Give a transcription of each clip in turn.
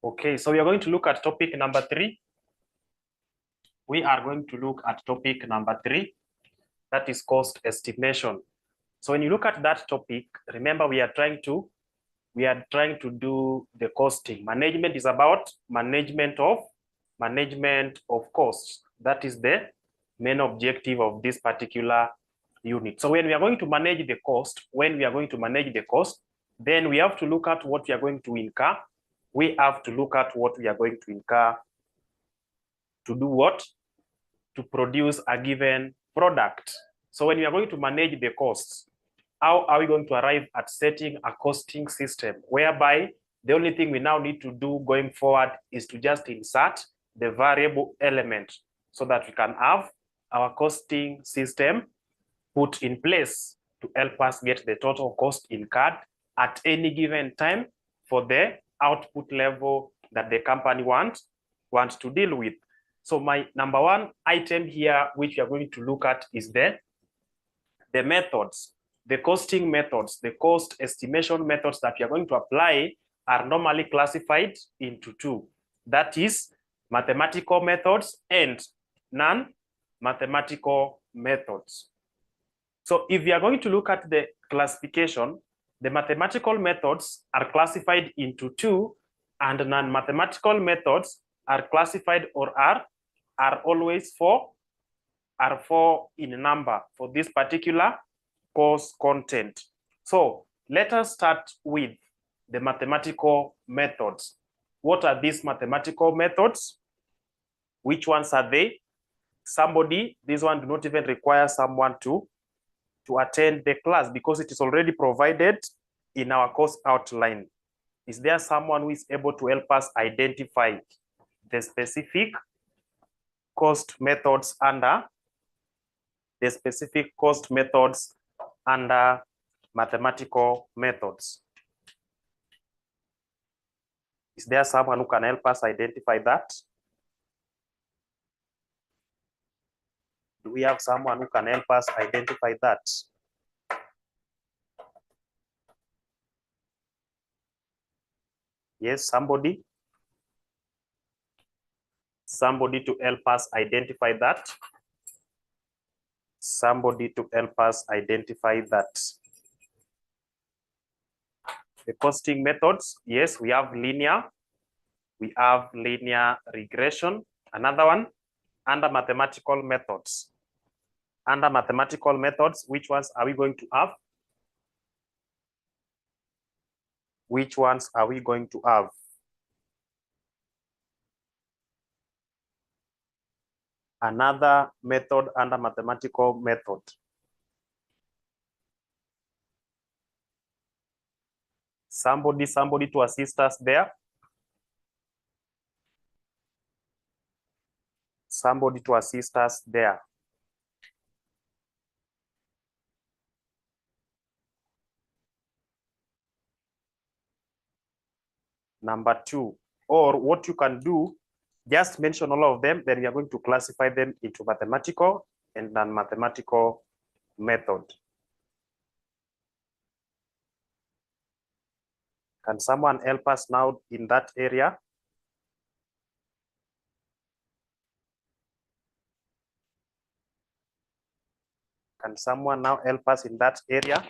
Okay, so we are going to look at topic number 3. We are going to look at topic number 3, that is cost estimation. So when you look at that topic, remember we are trying to do the costing. Management is about management of costs. That is the main objective of this particular unit. So when we are going to manage the cost, then we have to look at what we are going to incur. We have to look at what we are going to incur to do what? To produce a given product. So when we are going to manage the costs, how are we going to arrive at setting a costing system whereby the only thing we now need to do going forward is to just insert the variable element so that we can have our costing system put in place to help us get the total cost incurred at any given time for the output level that the company wants to deal with. So my number one item here, which we are going to look at, is the methods, the costing methods, the cost estimation methods that we are going to apply are normally classified into two. That is mathematical methods and non-mathematical methods. So if we are going to look at the classification, the mathematical methods are classified into two, and non-mathematical methods are classified or are always four in number for this particular course content. So let us start with the mathematical methods. What are these mathematical methods? Which ones are they? This one do not even require someone to attend the class because it is already provided in our course outline. Is there someone who is able to help us identify the specific cost methods under mathematical methods? Is there someone who can help us identify that? Do we have someone who can help us identify that? Yes, somebody? Somebody to help us identify that? Somebody to help us identify that. The costing methods, yes, we have linear regression. Another one, under mathematical methods. Under mathematical methods, which ones are we going to have? Which ones are we going to have? Another method under mathematical method. Somebody to assist us there. Somebody to assist us there. Number 2, or what you can do, just mention all of them, then we are going to classify them into mathematical and non-mathematical method. Can someone help us now in that area? Can someone now help us in that area?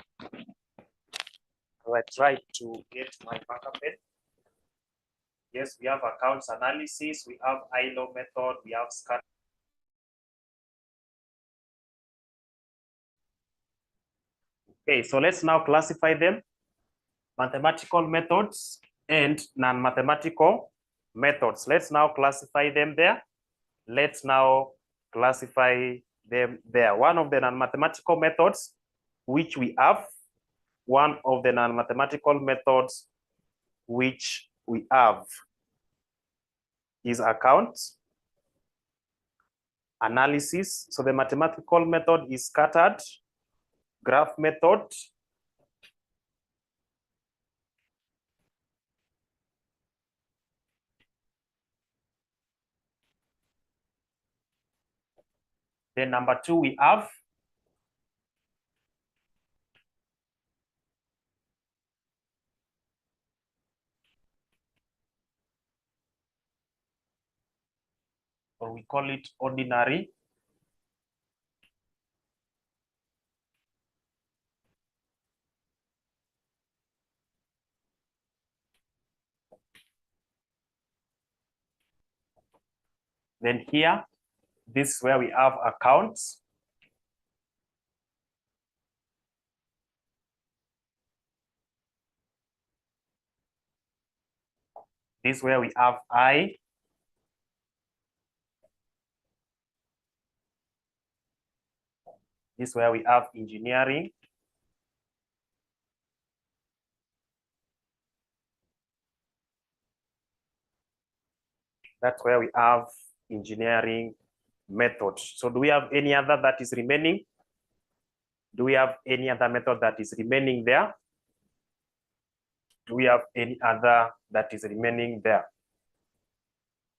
I try to get my marker pen. Yes, we have accounts analysis, we have ILO method, we have scan. Okay, so let's now classify them. Mathematical methods and non-mathematical methods. Let's now classify them there. Let's now classify them there. One of the non-mathematical methods which we have, is accounts analysis. So the mathematical method is scattered graph method. Then number 2, we have or we call it ordinary. Then here, this is where we have accounts. This is where we have I. This is where we have engineering. That's where we have engineering methods. So do we have any other that is remaining? Do we have any other method that is remaining there? Do we have any other that is remaining there?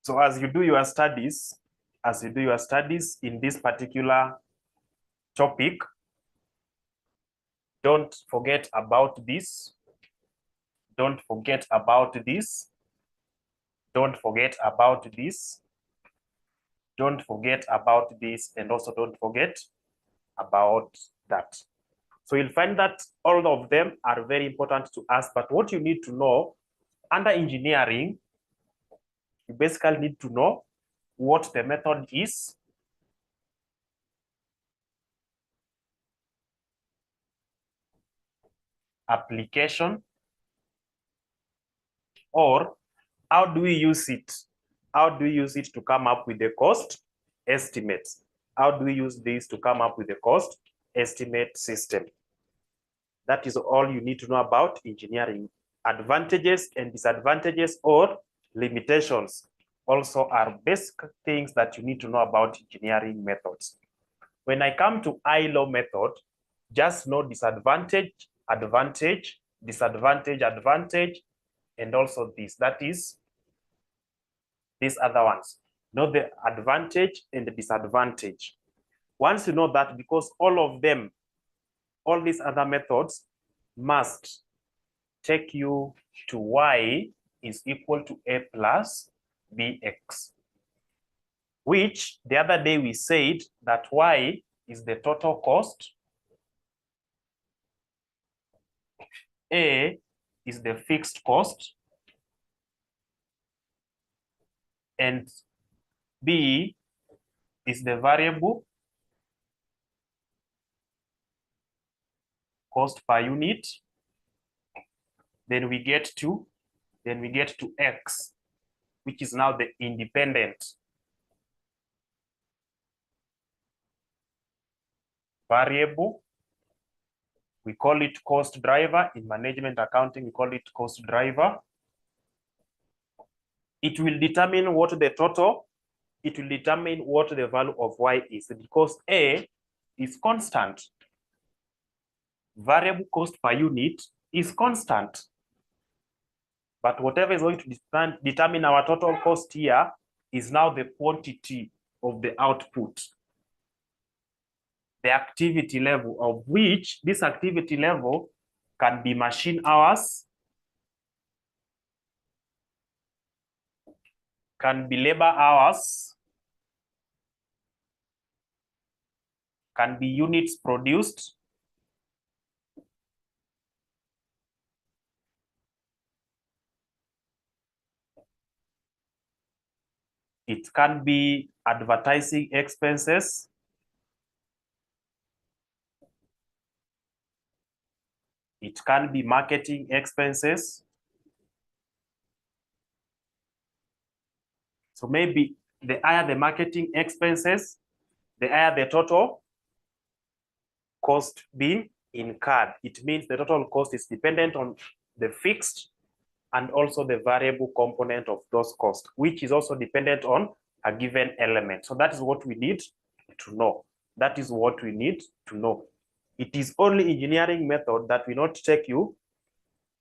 So as you do your studies, in this particular topic, don't forget about this. Don't forget about this. Don't forget about this. Don't forget about this, and also don't forget about that. So you'll find that all of them are very important to us, but what you need to know under engineering, you basically need to know what the method is, application, or how do we use it? How do we use it to come up with the cost estimates? How do we use this to come up with the cost estimate system? That is all you need to know about engineering. Advantages and disadvantages or limitations also are basic things that you need to know about engineering methods. When I come to I-law method, just know disadvantage, advantage, disadvantage, advantage, and also this. That is these other ones. Know the advantage and the disadvantage. Once you know that, because all of them, all these other methods must take you to y is equal to a plus bx, which the other day we said that y is the total cost, a is the fixed cost, and b is the variable cost per unit. Then we get to x, which is now the independent variable. We call it cost driver. In management accounting, we call it cost driver. It will determine what the total, it will determine what the value of y is, because a is constant. Variable cost per unit is constant. But whatever is going to determine our total cost here is now the quantity of the output, the activity level, of which this activity level can be machine hours, can be labor hours, can be units produced, it can be advertising expenses, it can be marketing expenses. So maybe the higher the marketing expenses, the higher the total cost being incurred. It means the total cost is dependent on the fixed and also the variable component of those costs, which is also dependent on a given element. So that is what we need to know. That is what we need to know. It is only engineering method that will not take you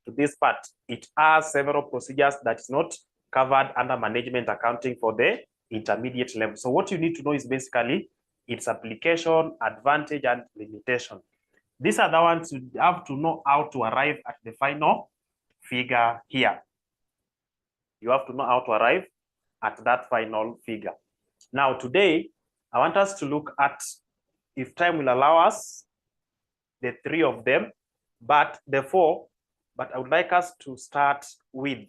to this part. It has several procedures that is not covered under management accounting for the intermediate level. So what you need to know is basically its application, advantage, and limitation. These are the ones you have to know how to arrive at the final figure here. You have to know how to arrive at that final figure. Now today, I want us to look at, if time will allow us, the 3 of them, but the 4, but I would like us to start with,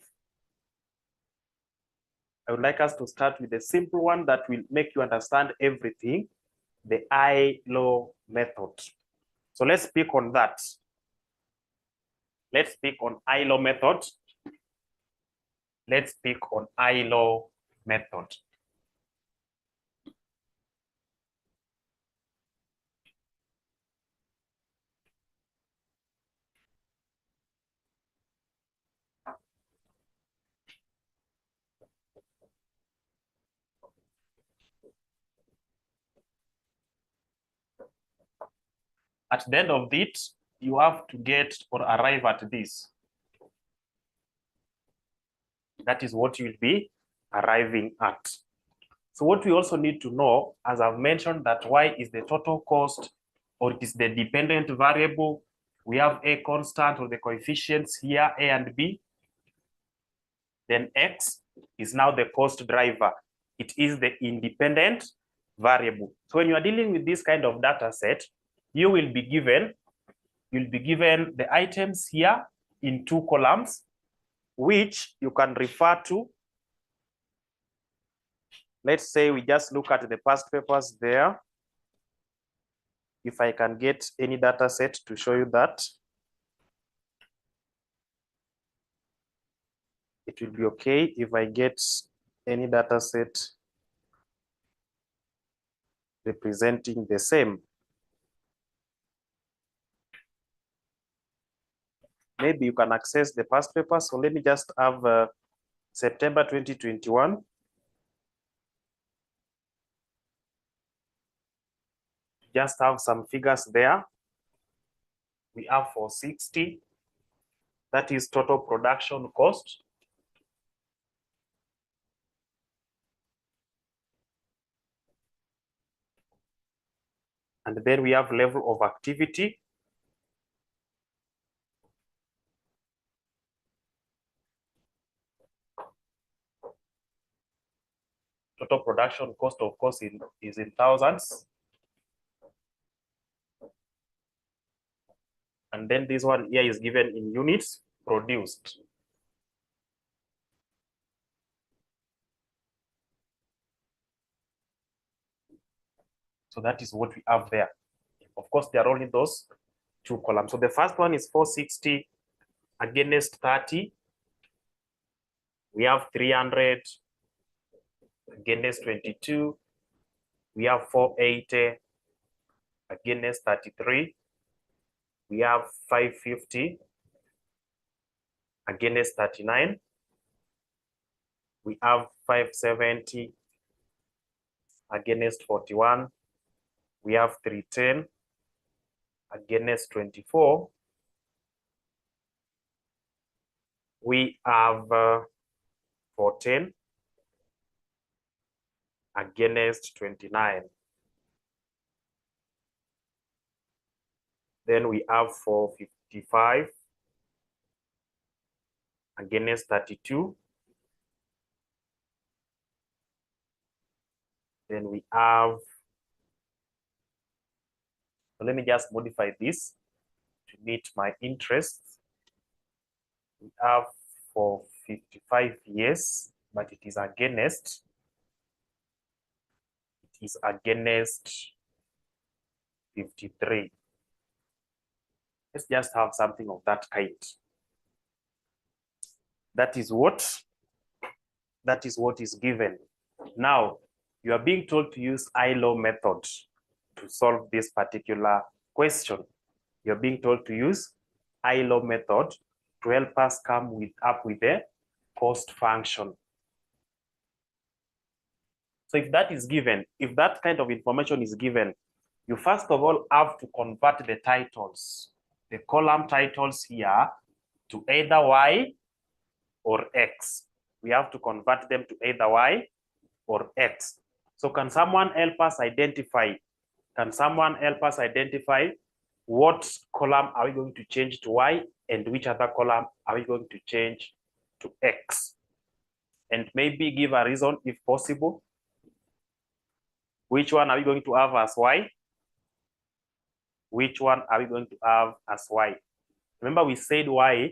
the simple one that will make you understand everything, the 𝐼LO method. So let's speak on that. Let's speak on 𝐼LO method. Let's speak on 𝐼LO method. At the end of it, you have to get or arrive at this. That is what you'll be arriving at. So what we also need to know, as I've mentioned, that y is the total cost, or it is the dependent variable. We have a constant or the coefficients here, a and b. Then x is now the cost driver. It is the independent variable. So when you are dealing with this kind of data set, you'll be given the items here in 2 columns, which you can refer to. Let's say we just look at the past papers there. If I can get any data set to show you that, it will be okay if I get any data set representing the same. Maybe you can access the past papers. So let me just have September 2021. Just have some figures there. We have 460. That is total production cost. And then we have level of activity. Total production cost, of course, is in thousands. And then this one here is given in units produced. So that is what we have there. Of course, they are only those 2 columns. So the first one is 460 against 30. We have 300 against 22. We have 480 against 33. We have 550 against 39. We have 570 against 41. We have 310 against 24. We have 410 against 29. Then we have 455 against 32. Then we have, so let me just modify this to meet my interests. We have for 55 years, but it is against 53. Let's just have something of that kind. That is what is given. Now, you are being told to use 𝐼LO method to solve this particular question. You're being told to use 𝐼LO method to help us come up with a cost function. So if that is given, if that kind of information is given, you first of all have to convert the titles, the column titles here, to either Y or X. We have to convert them to either Y or X. So can someone help us identify? What column are we going to change to Y and which other column are we going to change to X? And maybe give a reason if possible. Which one are we going to have as y? Which one are we going to have as y? Remember, we said y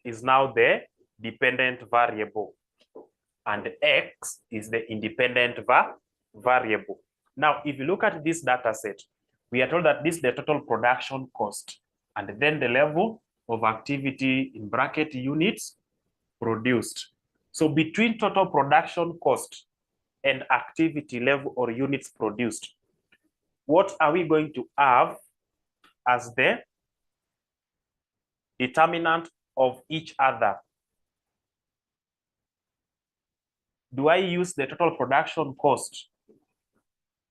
is now the dependent variable and x is the independent variable. Now, if you look at this data set, we are told that this is the total production cost and then the level of activity in bracket units produced. So between total production cost and activity level or units produced, what are we going to have as the determinant of each other? Do I use the total production cost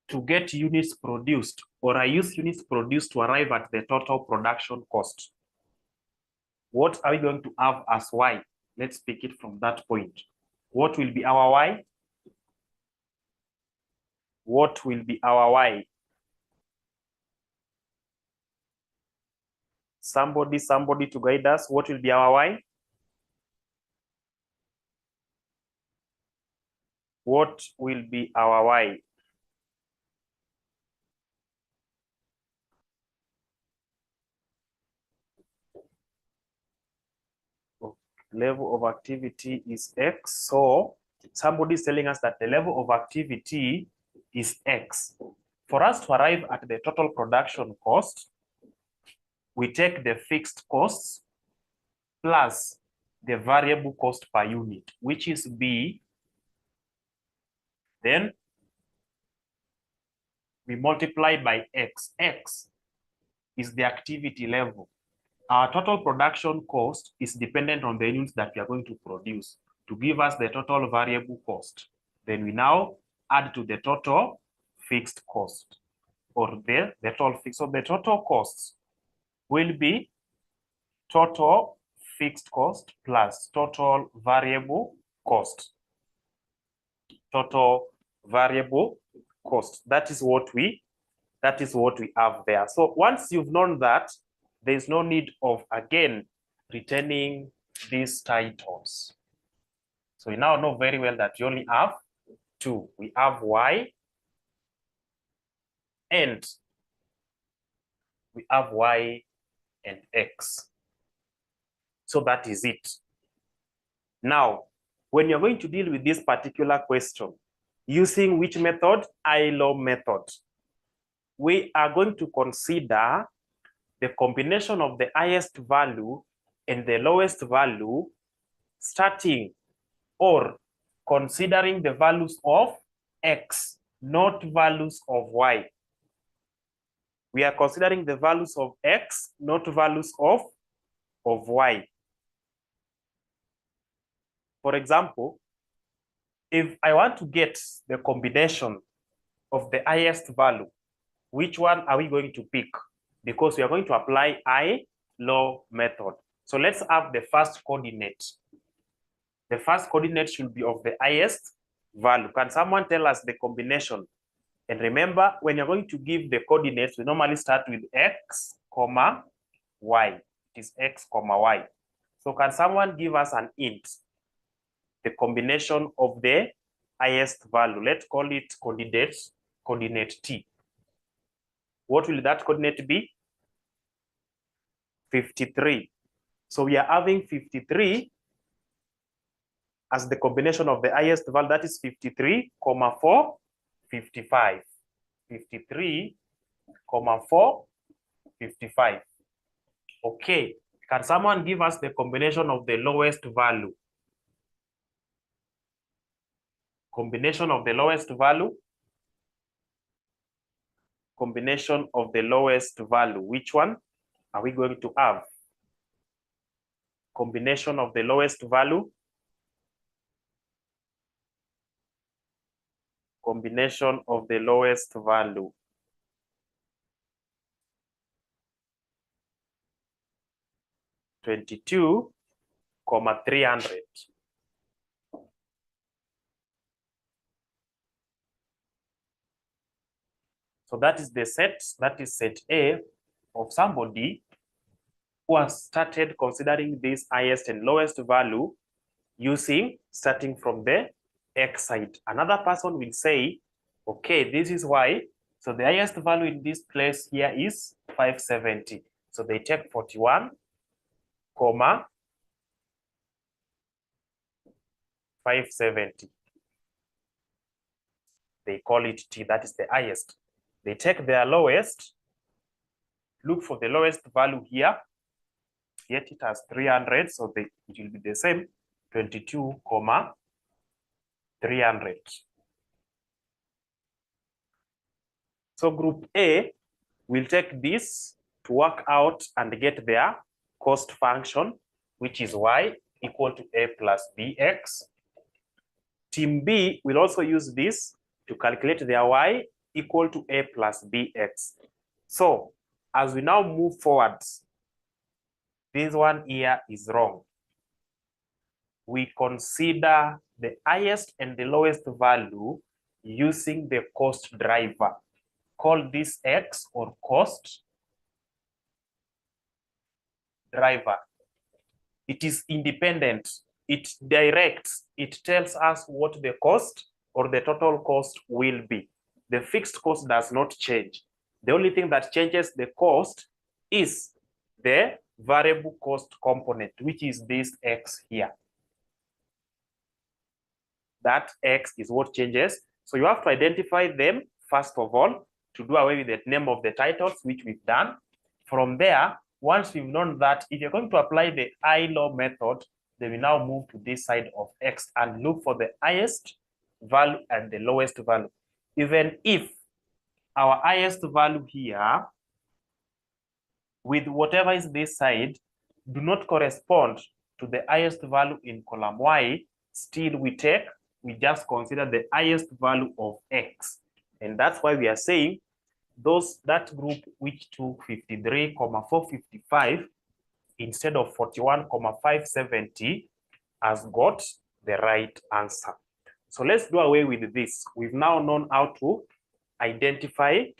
to get units produced, or I use units produced to arrive at the total production cost? What are we going to have as y? Let's pick it from that point. What will be our y? What will be our y? Somebody to guide us. What will be our y? What will be our y? Level of activity is x. So somebody is telling us that the level of activity is x. For us to arrive at the total production cost, we take the fixed costs plus the variable cost per unit, which is B. Then we multiply by x. X is the activity level. Our total production cost is dependent on the units that we are going to produce to give us the total variable cost. Then we now add to the total fixed cost, or the total fixed. So the total costs will be total fixed cost plus total variable cost. Total variable cost. That is what we have there. So once you've known that, there's no need of again returning these titles. So we now know very well that you only have two. We have y and we have y and x. So that is it. Now, when you're going to deal with this particular question, using which method? 𝐼LO method. We are going to consider the combination of the highest value and the lowest value, starting or considering the values of x, not values of y. We are considering the values of x, not values of y. For example, if I want to get the combination of the highest value, which one are we going to pick? Because we are going to apply 𝐼LO method. So let's have the first coordinate. The first coordinate should be of the highest value. Can someone tell us the combination? And remember, when you're going to give the coordinates, we normally start with x, comma, y. It is x, comma, y. So can someone give us an int? The combination of the highest value. Let's call it coordinate t. What will that coordinate be? 53. So we are having 53 as the combination of the highest value. That is 53, 4, 55. 53, 4, 55. Okay. Can someone give us the combination of the lowest value? Combination of the lowest value? Combination of the lowest value. Which one are we going to have? Combination of the lowest value. Combination of the lowest value. $22, 300. So that is the set, that is set A of somebody who has started considering this highest and lowest value using starting from the x side. Another person will say, Okay, this is why. So the highest value in this place here is 570. So they take 41, 570. They call it T, that is the highest. They take their lowest, look for the lowest value here, get it as 300, so it will be the same, 22, 300. So group A will take this to work out and get their cost function, which is y equal to a plus bx. Team B will also use this to calculate their y equal to a plus bx. So as we now move forward, this one here is wrong. We consider the highest and the lowest value using the cost driver. Call this X or cost driver. It is independent. It directs, it tells us what the cost or the total cost will be. The fixed cost does not change. The only thing that changes the cost is the variable cost component, which is this X here. That X is what changes. So you have to identify them, first of all, to do away with the name of the titles, which we've done. From there, once we've known that, if you're going to apply the I-law method, then we now move to this side of X and look for the highest value and the lowest value. Even if our highest value here with whatever is this side do not correspond to the highest value in column Y, still we just consider the highest value of X. And that's why we are saying that group which took 53,455 instead of 41,570 has got the right answer. So let's do away with this. We've now known how to identify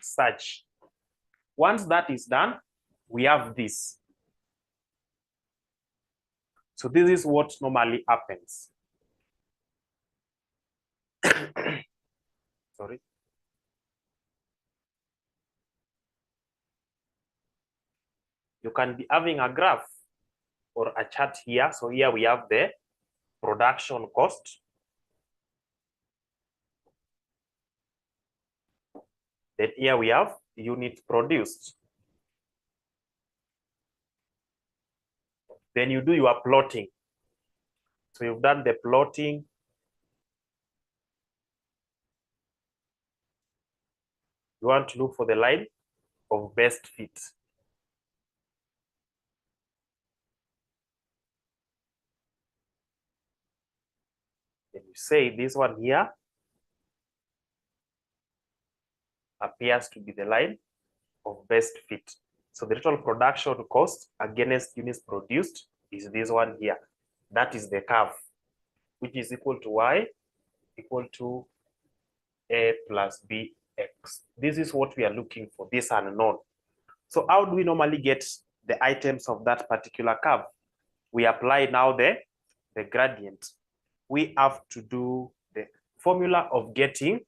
such. Once that is done, we have this. So this is what normally happens. Sorry. You can be having a graph or a chart here. So here we have the production cost. Then here we have unit produced. Then you do your plotting. So you've done the plotting. You want to look for the line of best fit. Then you say this one here appears to be the line of best fit. So the total production cost against units produced is this one here. That is the curve, which is equal to y equal to a plus bx. This is what we are looking for, this unknown. So how do we normally get the items of that particular curve? We apply now the gradient. We have to do the formula of getting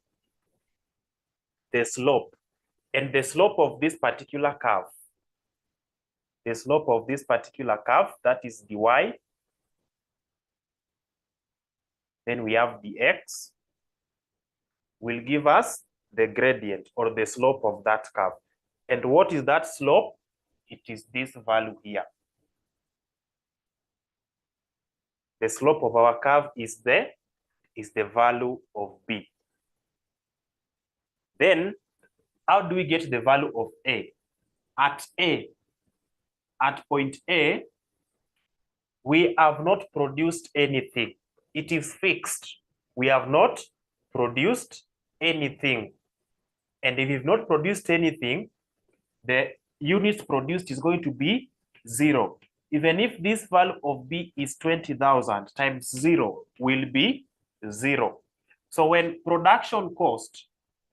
the slope. And the slope of this particular curve, that is dy. Then we have dx, will give us the gradient or the slope of that curve. And what is that slope? It is this value here. The slope of our curve is the value of b. Then, how do we get the value of a? At point A, we have not produced anything. It is fixed. We have not produced anything. And if you've not produced anything, the units produced is going to be 0. Even if this value of B is 20,000 times 0 will be 0. So when production cost,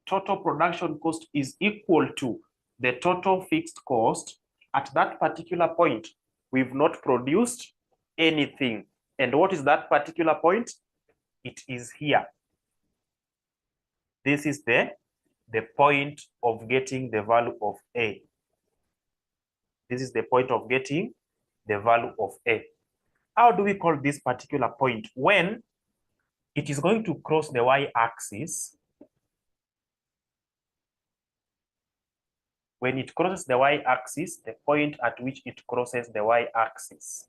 total production cost is equal to the total fixed cost, at that particular point, we've not produced anything. And what is that particular point? It is here. This is the point of getting the value of A. This is the point of getting the value of A. How do we call this particular point? When it is going to cross the y-axis, when it crosses the y-axis, the point at which it crosses the y-axis,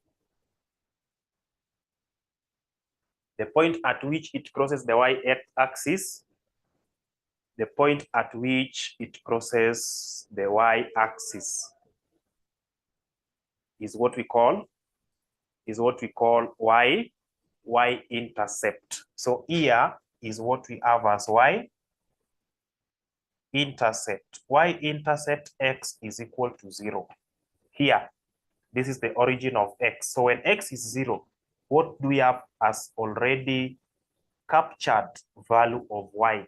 the point at which it crosses the y-axis, the point at which it crosses the y-axis is what we call y-intercept. So here is what we have as y-intercept. Y-intercept x is equal to 0. Here, this is the origin of x. So when x is 0, what do we have as already captured value of y?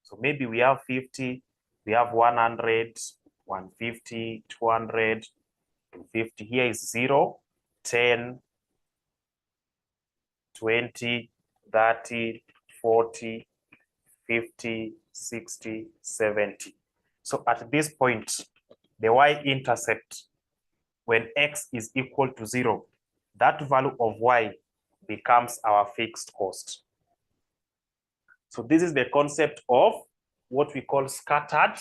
So maybe we have 50, we have 100, 150, 200, 250. Here is 0, 10, 20, 30, 40, 50, 60, 70. So at this point, the y-intercept, when x is equal to 0, that value of y becomes our fixed cost. So this is the concept of what we call scattered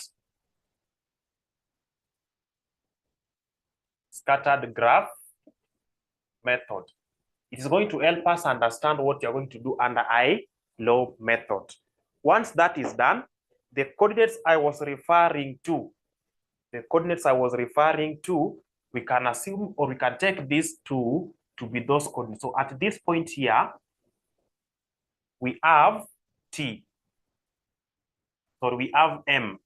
graph method. It is going to help us understand what you're going to do under 𝐼-LO method. Once that is done, the coordinates I was referring to, we can assume or we can take these two to be those coordinates. So at this point here, we have T. So we have M.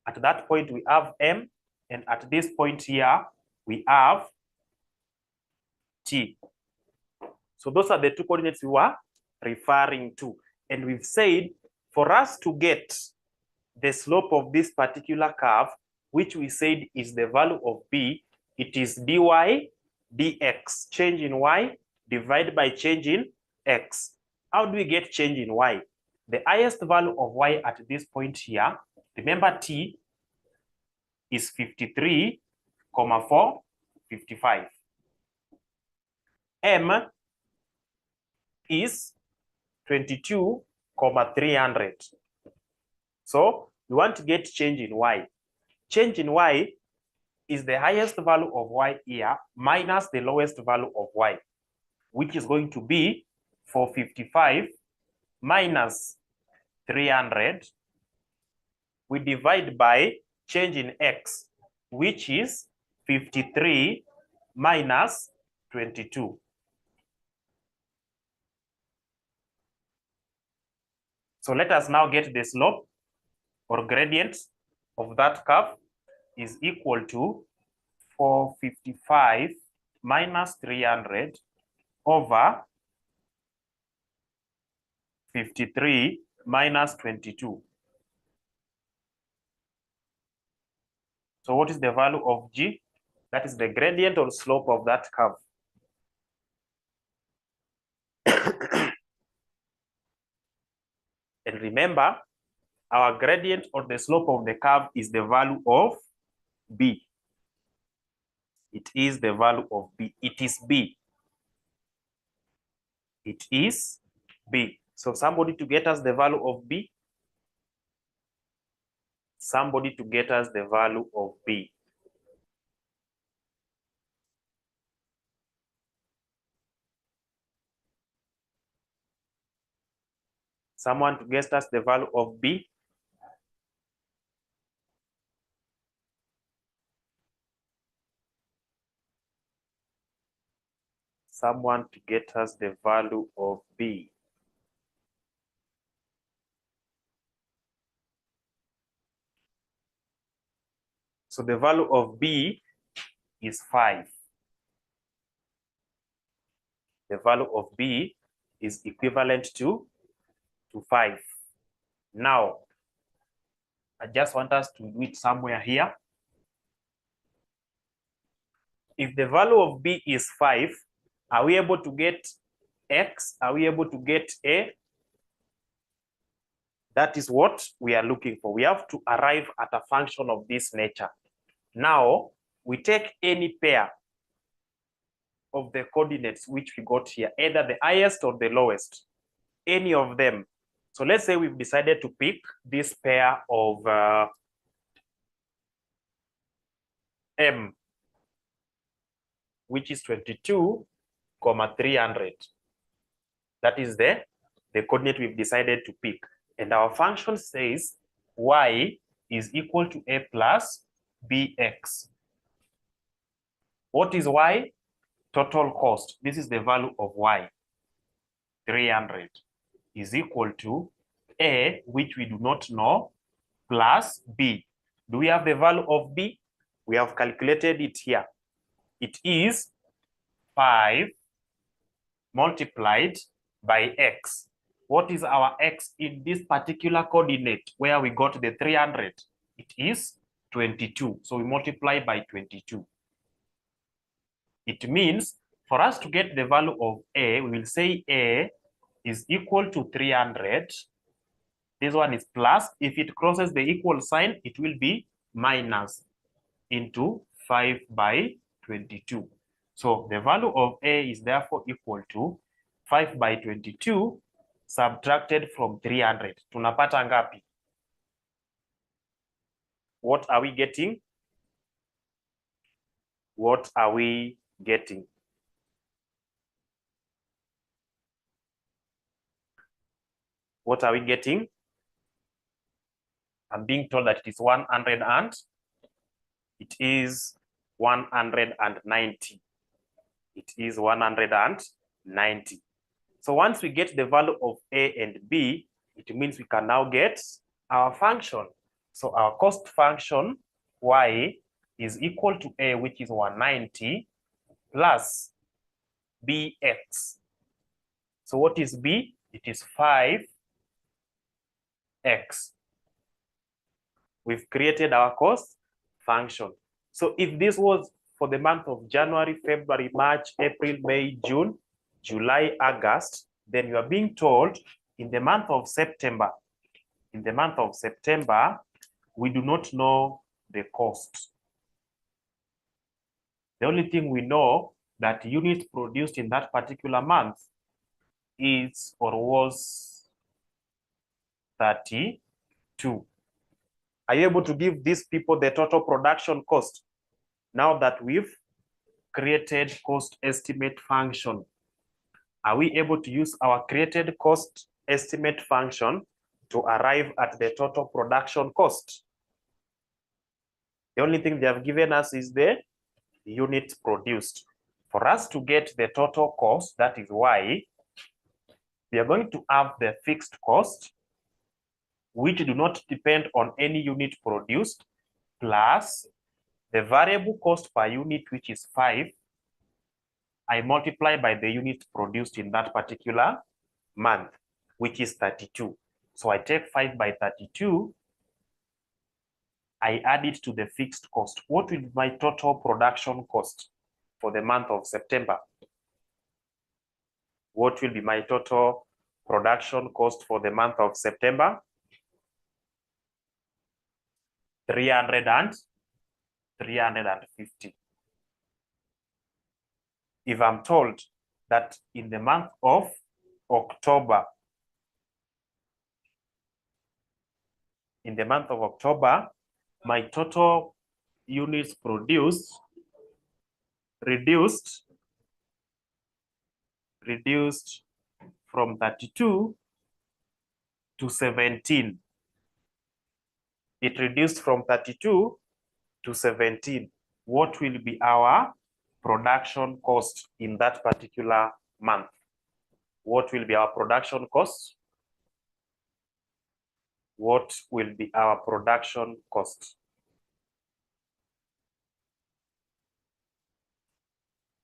At that point, we have M. And at this point here, we have T. So those are the two coordinates we were referring to. And we've said for us to get the slope of this particular curve, which we said is the value of B, it is dy dx, change in y divided by change in x. How do we get change in y? The highest value of y at this point here, remember T is 53,455. M is 22,300. So we want to get change in y. Change in y is the highest value of y here minus the lowest value of y, which is going to be 455 minus 300. We divide by change in x, which is 53 minus 22. So let us now get the slope or gradient of that curve is equal to 455 minus 300 over 53 minus 22. So what is the value of G? That is the gradient or slope of that curve. And remember, our gradient or the slope of the curve is the value of B. It is the value of B. It is B. It is B. So somebody to get us the value of B. Somebody to get us the value of B. Someone to get us the value of B. Someone to get us the value of B. So the value of B is 5. The value of B is equivalent to 5. Now, I just want us to do it somewhere here. If the value of B is 5, are we able to get X? Are we able to get A? That is what we are looking for. We have to arrive at a function of this nature. Now, we take any pair of the coordinates which we got here, either the highest or the lowest, any of them. So let's say we've decided to pick this pair of M, which is 22,300. That is the coordinate we've decided to pick. And our function says y is equal to a plus bx. What is y? Total cost. This is the value of y, 300, is equal to a, which we do not know, plus b. Do we have the value of b? We have calculated it here. It is 5 multiplied by x. What is our x in this particular coordinate where we got the 300? It is 22. So we multiply by 22. It means for us to get the value of a, we will say a is equal to 300. This one is plus. If it crosses the equal sign, it will be minus into 5 by 22. So the value of a is therefore equal to 5 by 22 subtracted from 300. Tunapata ngapi? What are we getting? What are we getting? What are we getting? I'm being told that it is 100 and it is 190. It is 190. So once we get the value of a and b, it means we can now get our function. So our cost function y is equal to a, which is 190, plus bx. So what is b? It is 5x. We've created our cost function. So if this was for the month of January, February, March, April, May, June, July, August, then you are being told in the month of September, we do not know the cost. The only thing we know that units produced in that particular month is or was 32. Are you able to give these people the total production cost? Now that we've created cost estimate function, are we able to use our created cost estimate function to arrive at the total production cost? The only thing they have given us is the units produced. For us to get the total cost, that is y, we are going to have the fixed cost, which do not depend on any unit produced, plus the variable cost per unit, which is 5, I multiply by the unit produced in that particular month, which is 32. So I take 5 by 32, I add it to the fixed cost. What will be my total production cost for the month of September? What will be my total production cost for the month of September? 350. If I'm told that in the month of October, my total units produced reduced from 32 to 17. It reduced from 32 to 17. What will be our production cost in that particular month? What will be our production cost? What will be our production cost?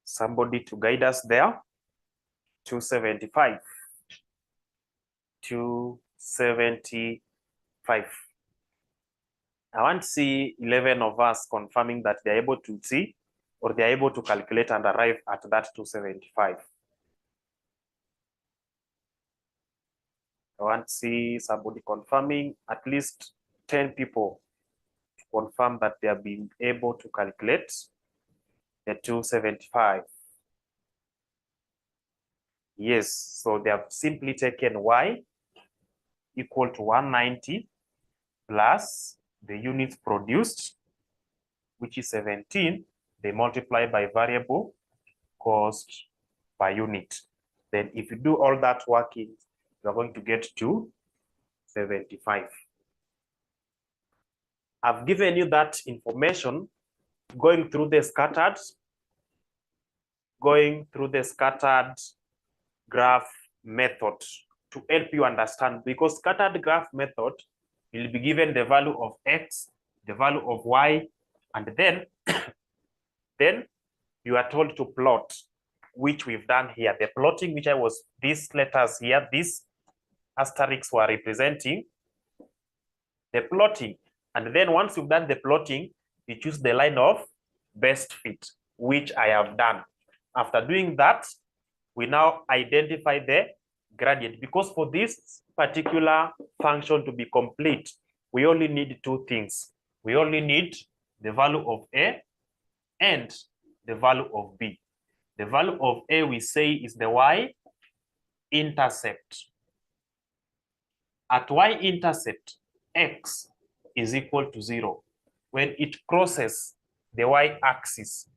Somebody to guide us there. 275. 275. I want to see 11 of us confirming that they're able to see or they're able to calculate and arrive at that 275. I want to see somebody confirming, at least 10 people to confirm that they have been able to calculate the 275. Yes, so they have simply taken y equal to 190 plus the units produced, which is 17, they multiply by variable cost per unit. Then if you do all that working, you are going to get to 75. I've given you that information going through the scattered graph method to help you understand, because scattered graph method will be given the value of x, the value of y, and then then you are told to plot, which we've done here. The plotting, which these letters here, these asterisks were representing the plotting. And then once you've done the plotting, you choose the line of best fit, which I have done. After doing that, we now identify the gradient, because for this particular function to be complete, we only need two things. We only need the value of A and the value of B. The value of A, we say, is the y-intercept. At y-intercept, x is equal to 0. When it crosses the y-axis,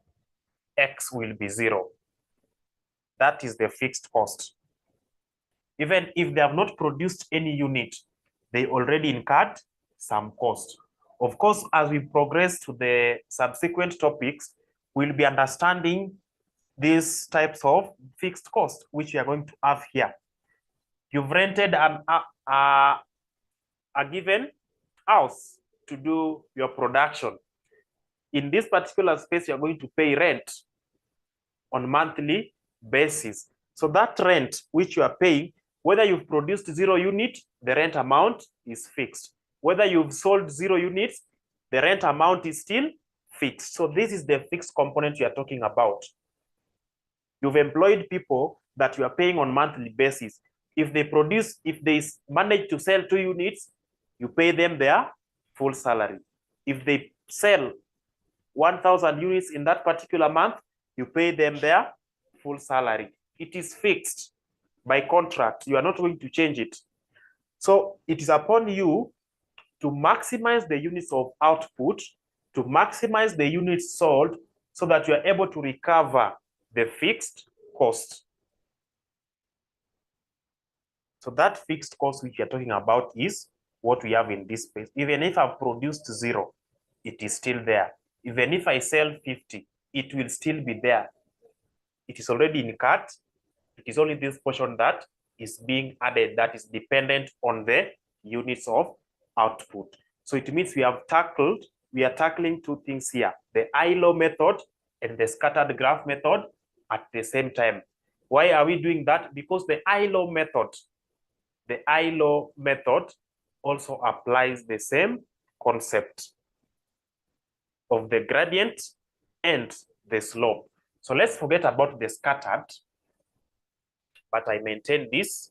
x will be 0. That is the fixed cost. Even if they have not produced any unit, they already incurred some cost. Of course, as we progress to the subsequent topics, we'll be understanding these types of fixed cost, which we are going to have here. You've rented a given house to do your production. In this particular space, you're going to pay rent on monthly basis. So that rent which you are paying, whether you've produced 0 unit, the rent amount is fixed. Whether you've sold 0 units, the rent amount is still fixed. So this is the fixed component you are talking about. You've employed people that you are paying on monthly basis. If they manage to sell 2 units, you pay them their full salary. If they sell 1,000 units in that particular month, you pay them their full salary. It is fixed by contract. You are not going to change it. So it is upon you to maximize the units of output, to maximize the units sold, so that you are able to recover the fixed cost. So that fixed cost which we are talking about is what we have in this space. Even if I've produced 0, it is still there. Even if I sell 50, it will still be there. It is already incurred. It is only this portion that is being added, that is dependent on the units of output. So it means we are tackling 2 things here, the 𝐼LO method and the scattered graph method at the same time. Why are we doing that? Because the 𝐼LO method also applies the same concept of the gradient and the slope. So let's forget about the scattered, but I maintain this.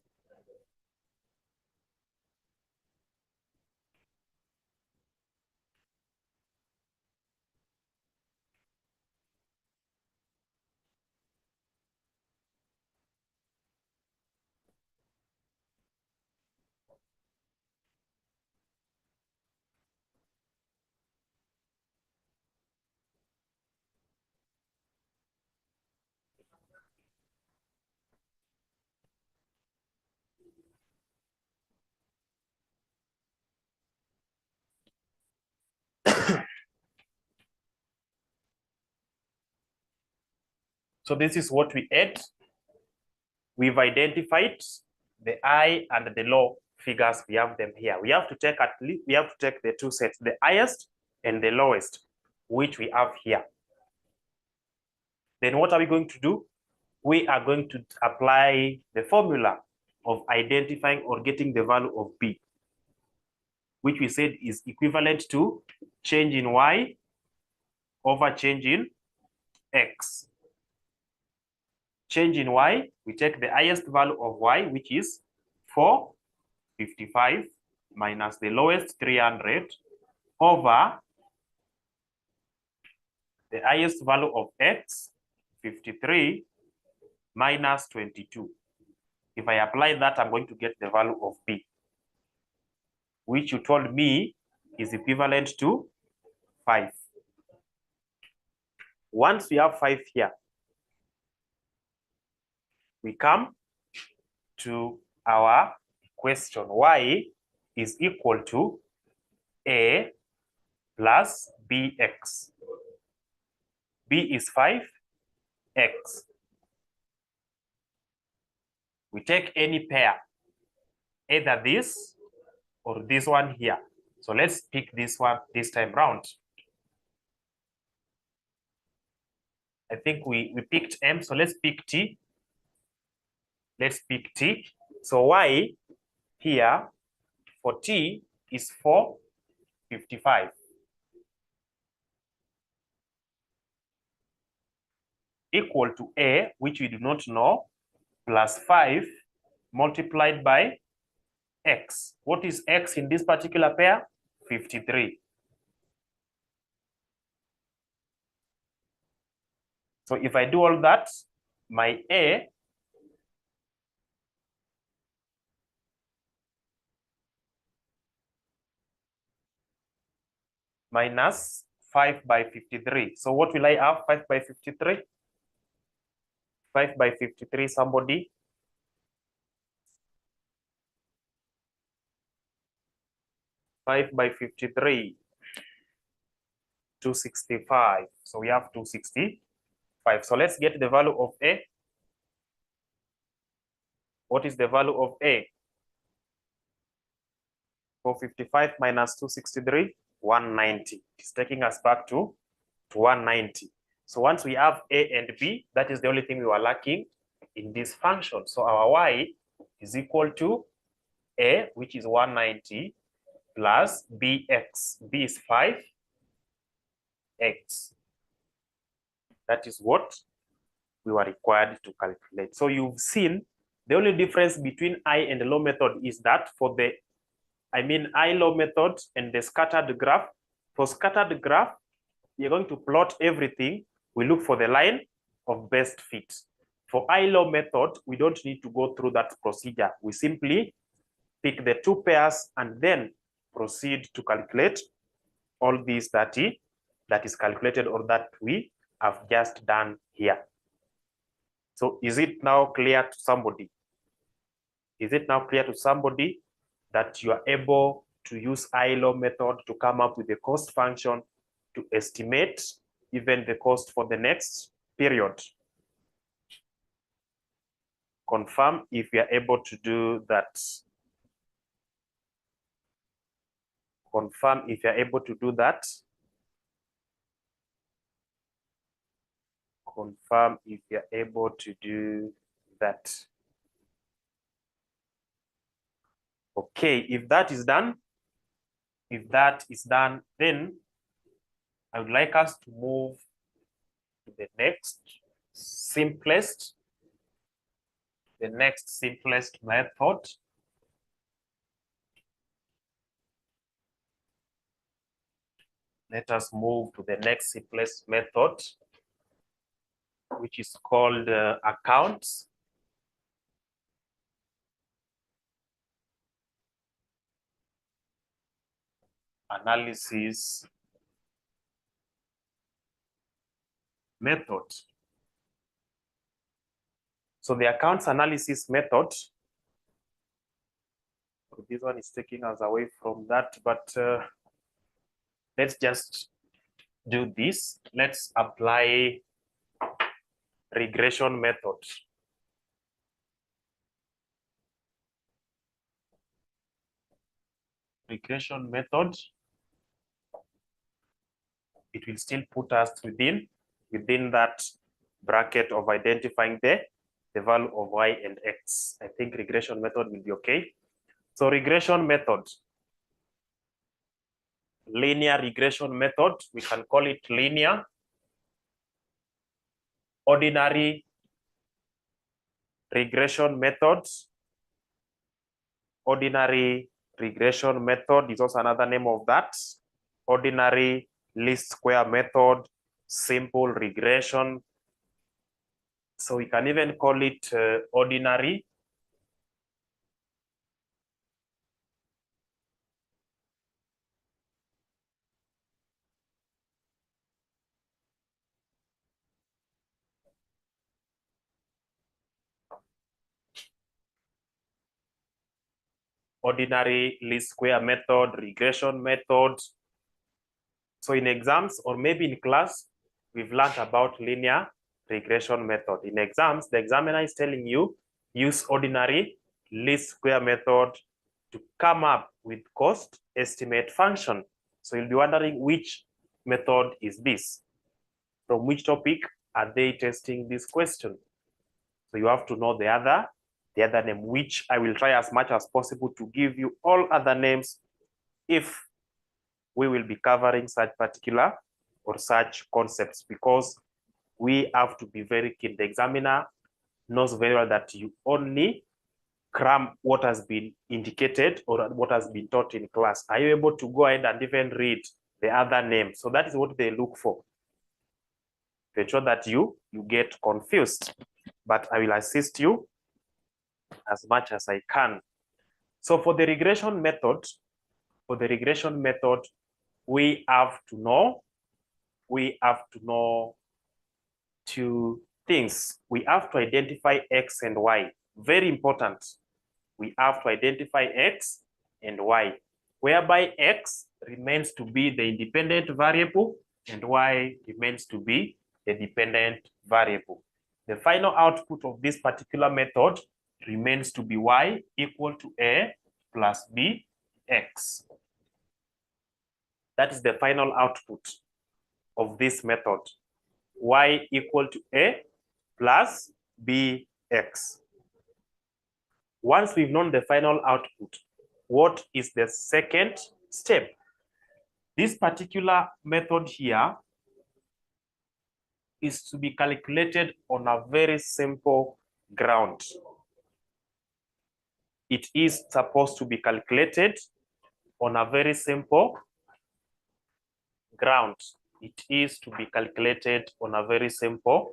So this is what we add. We've identified the high and the low figures. We have them here. We have to take the 2 sets, the highest and the lowest, which we have here. Then what are we going to do? We are going to apply the formula of identifying or getting the value of B, which we said is equivalent to change in Y over change in X. Change in Y, we take the highest value of Y, which is 4, 55 minus the lowest 300 over the highest value of x, 53, minus 22. If I apply that, I'm going to get the value of b, which you told me is equivalent to 5. Once we have 5 here, we come to our question. Y is equal to a plus bx. B is 5, x. We take any pair, either this or this one here. So let's pick this one this time round. I think we picked M, so let's pick T. Let's pick T. So Y here for T is 455. Equal to A, which we do not know, plus 5 multiplied by X. What is X in this particular pair? 53. So if I do all that, my A minus 5 by 53. So what will I have? 5 by 53? 5 by 53, somebody? Five by 53, 265. So we have 265. So let's get the value of A. What is the value of A? 455 minus 263, 190. It's taking us back to 190. So once we have A and B, that is the only thing we were lacking in this function. So our Y is equal to A, which is 190, plus bx. B is 5, x. That is what we were required to calculate. So you've seen the only difference between I and low method is that for the, I low method and the scattered graph. For scattered graph, you're going to plot everything. We look for the line of best fit. For I low method, we don't need to go through that procedure. We simply pick the two pairs and then proceed to calculate all these that is calculated or that we have just done here. So is it now clear to somebody? Is it now clear to somebody that you are able to use ILO method to come up with a cost function to estimate even the cost for the next period? Confirm if you are able to do that. Confirm if you are able to do that. Confirm if you are able to do that. Okay, if that is done, then I would like us to move to the next simplest method. Let us move to the next simplest method, which is called accounts. Analysis method. So the accounts analysis method, this one is taking us away from that, but let's just do this. Let's apply regression method. Regression method, it will still put us within that bracket of identifying the value of y and x. I think regression method will be okay. So regression method, linear regression method, we can call it linear, ordinary regression methods, Ordinary regression method is also another name of that. Ordinary least square method, simple regression. So we can even call it ordinary least square method, regression method. So in exams or maybe in class, we've learned about linear regression method. In exams, the examiner is telling you, use ordinary least square method to come up with cost estimate function. So you'll be wondering which method is this? From which topic are they testing this question? So you have to know the other name, which I will try as much as possible to give you all other names if we will be covering such particular or such concepts, because we have to be very keen. The examiner knows very well that you only cram what has been indicated or what has been taught in class. Are you able to go ahead and even read the other names? So that is what they look for, to ensure that you get confused. But I will assist you as much as I can. So for the regression method, we have to know two things. We have to identify X and Y. Very important. We have to identify X and Y, whereby X remains to be the independent variable and Y remains to be the dependent variable. The final output of this particular method remains to be Y equal to A plus B X. That is the final output of this method. Y equal to A plus BX. Once we've known the final output, what is the second step? This particular method here is to be calculated on a very simple ground. It is supposed to be calculated on a very simple ground. It is to be calculated on a very simple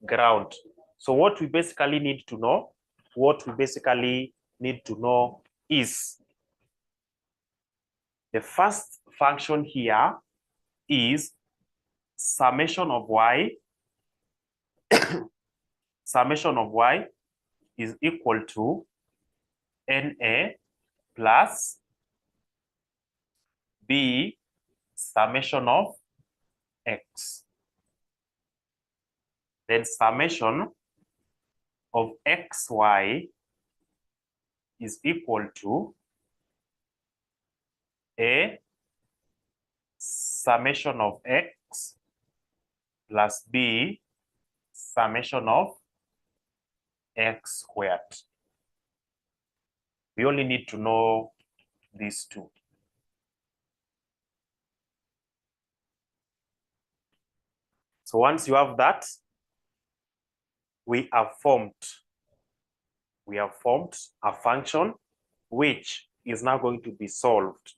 ground. So what we basically need to know, is the first function here is summation of Y. Summation of Y is equal to NA plus B summation of X. Then summation of XY is equal to A summation of X plus B summation of X squared. We only need to know these two. So once you have that, we have formed a function which is now going to be solved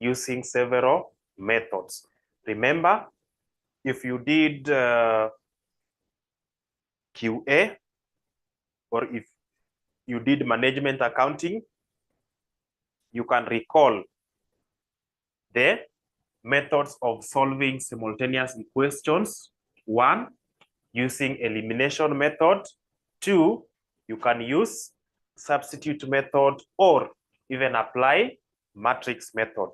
using several methods. Remember, if you did QA, or if you did management accounting, you can recall the methods of solving simultaneous equations. 1, using elimination method. 2, you can use substitute method or even apply matrix method.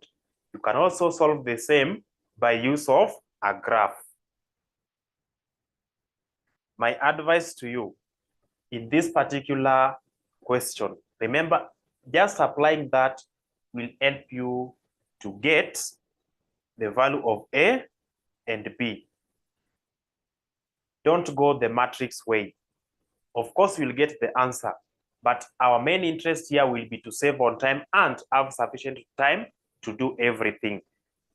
You can also solve the same by use of a graph. My advice to you in this particular question, remember, just applying that will help you to get the value of A and B. Don't go the matrix way. Of course, you'll get the answer, but our main interest here will be to save on time and have sufficient time to do everything.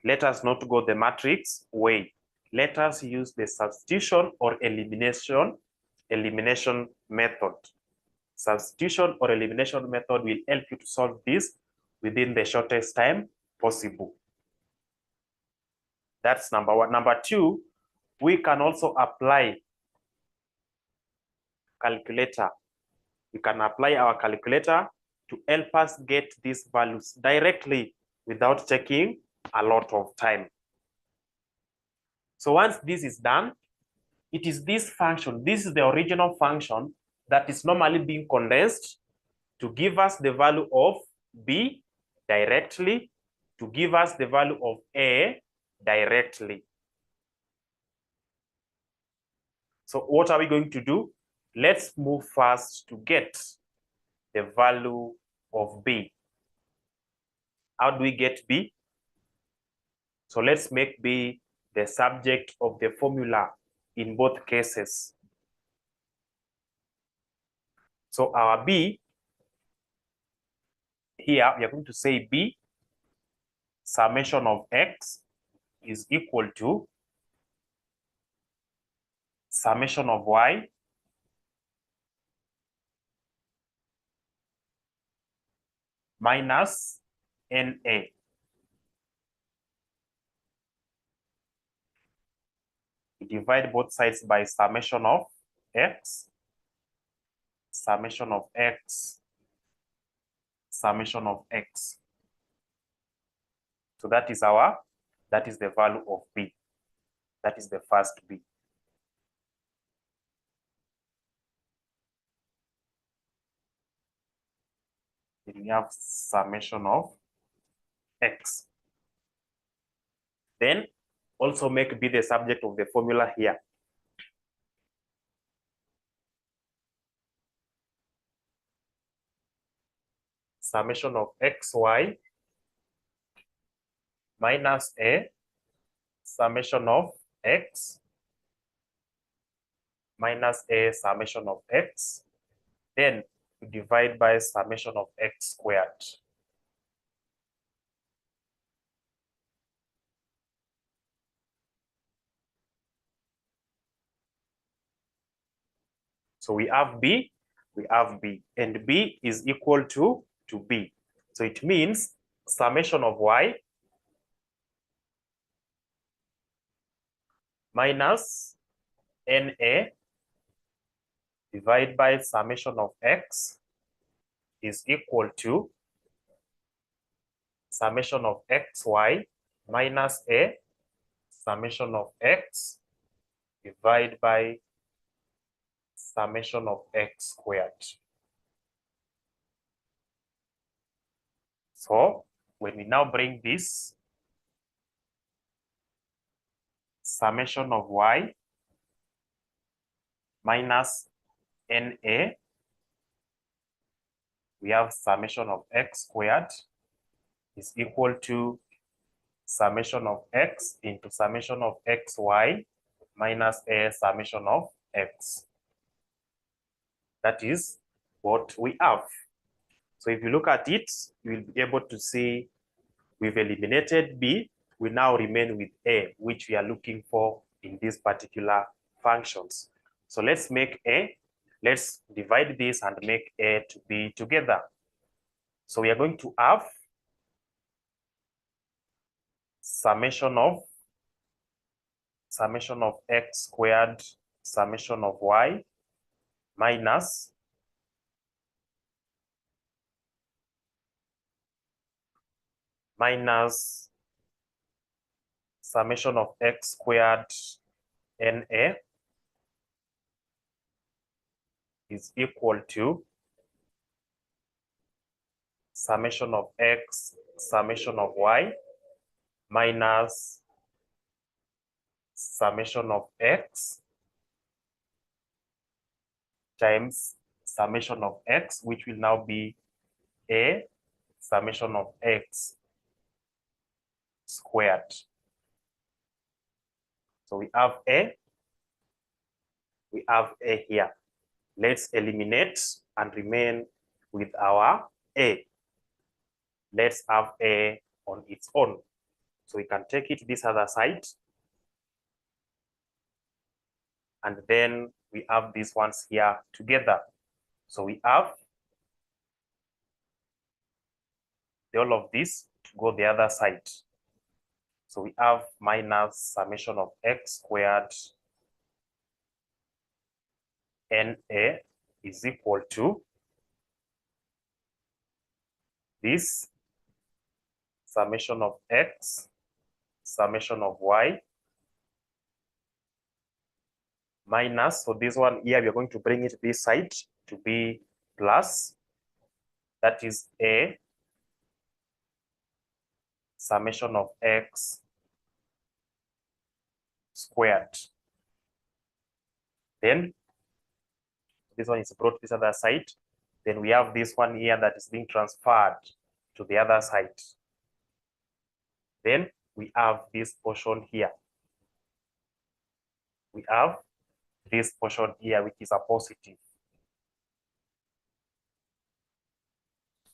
Let us not go the matrix way. Let us use the substitution or elimination method. Substitution or elimination method will help you to solve this within the shortest time possible. That's number one. Number two, we can also apply calculator. We can apply our calculator to help us get these values directly without taking a lot of time. So once this is done, it is this function, this is the original function that is normally being condensed to give us the value of B directly, to give us the value of A directly. So what are we going to do? Let's move first to get the value of B. How do we get B? So let's make B the subject of the formula in both cases. So our B, here we are going to say B summation of X is equal to summation of Y minus NA. We divide both sides by summation of X, summation of X, summation of X. So that is the value of B. That is the first B. Then we have summation of X. Then also make B the subject of the formula here. Summation of XY minus A, summation of X minus A summation of X. Then we divide by summation of X squared. So we have B, and B is equal to B. So it means summation of Y minus NA divided by summation of X is equal to summation of XY minus A summation of X divided by summation of X squared. So when we now bring this summation of Y minus NA, we have summation of X squared is equal to summation of X into summation of XY minus A summation of X. That is what we have. So if you look at it, you will be able to see we've eliminated B. We now remain with A, which we are looking for in these particular functions. So let's make A. Let's divide this and make A to B together. So we are going to have summation of X squared summation of Y minus summation of X squared NA is equal to summation of X summation of Y minus summation of X times summation of X, which will now be A summation of X squared. So we have A here. Let's eliminate and remain with our A. Let's have A on its own. So we can take it this other side. And then we have these ones here together. So we have all of this to go the other side. So we have minus summation of x squared NA is equal to this summation of x, summation of y, minus, so this one here, we are going to bring it this side to be plus, that is A, summation of x squared. Then this one is brought this other side. Then we have this one here that is being transferred to the other side. Then we have this portion here. We have this portion here, which is a positive.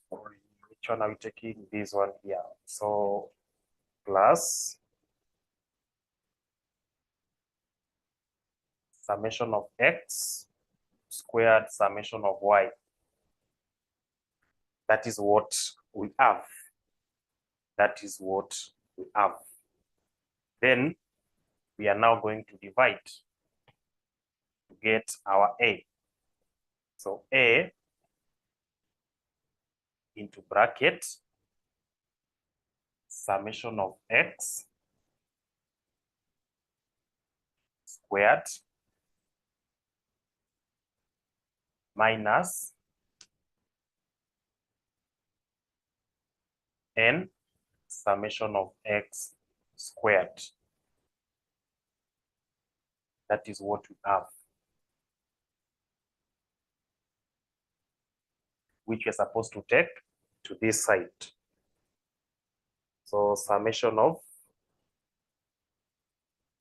Which one are we taking? This one here. So plus summation of x squared summation of y. That is what we have. That is what we have. Then we are now going to divide to get our A. So A into bracket summation of x squared minus n summation of x squared. That is what we have, which we're supposed to take to this side. So summation of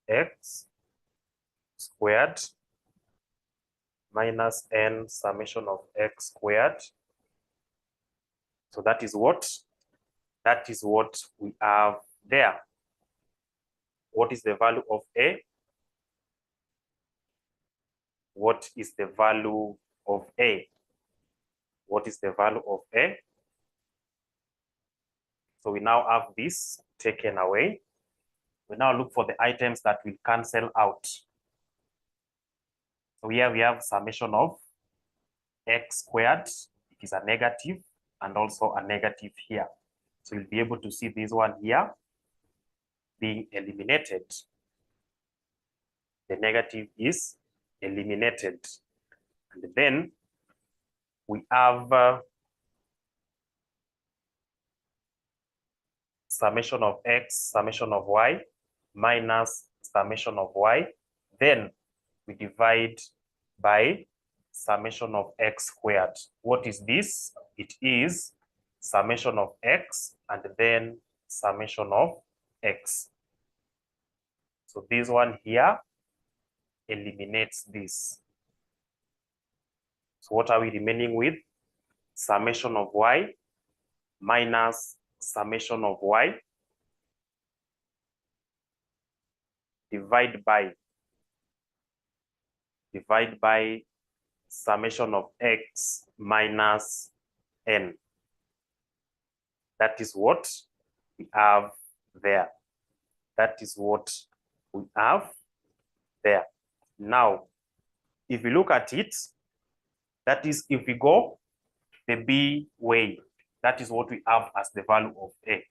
x squared minus n summation of x squared. So that is what we have there. What is the value of A? What is the value of A? What is the value of A? So we now have this taken away. We now look for the items that will cancel out. So here we have summation of x squared. It is a negative and also a negative here. So you'll be able to see this one here being eliminated. The negative is eliminated. And then we have summation of x, summation of y, minus summation of y. Then we divide by summation of x squared. What is this? It is summation of x and then summation of x. So this one here eliminates this. So what are we remaining with? Summation of y minus summation of y divide by summation of x minus n. That is what we have there. That is what we have there. Now, if we look at it, that is if we go the B way, that is what we have as the value of A.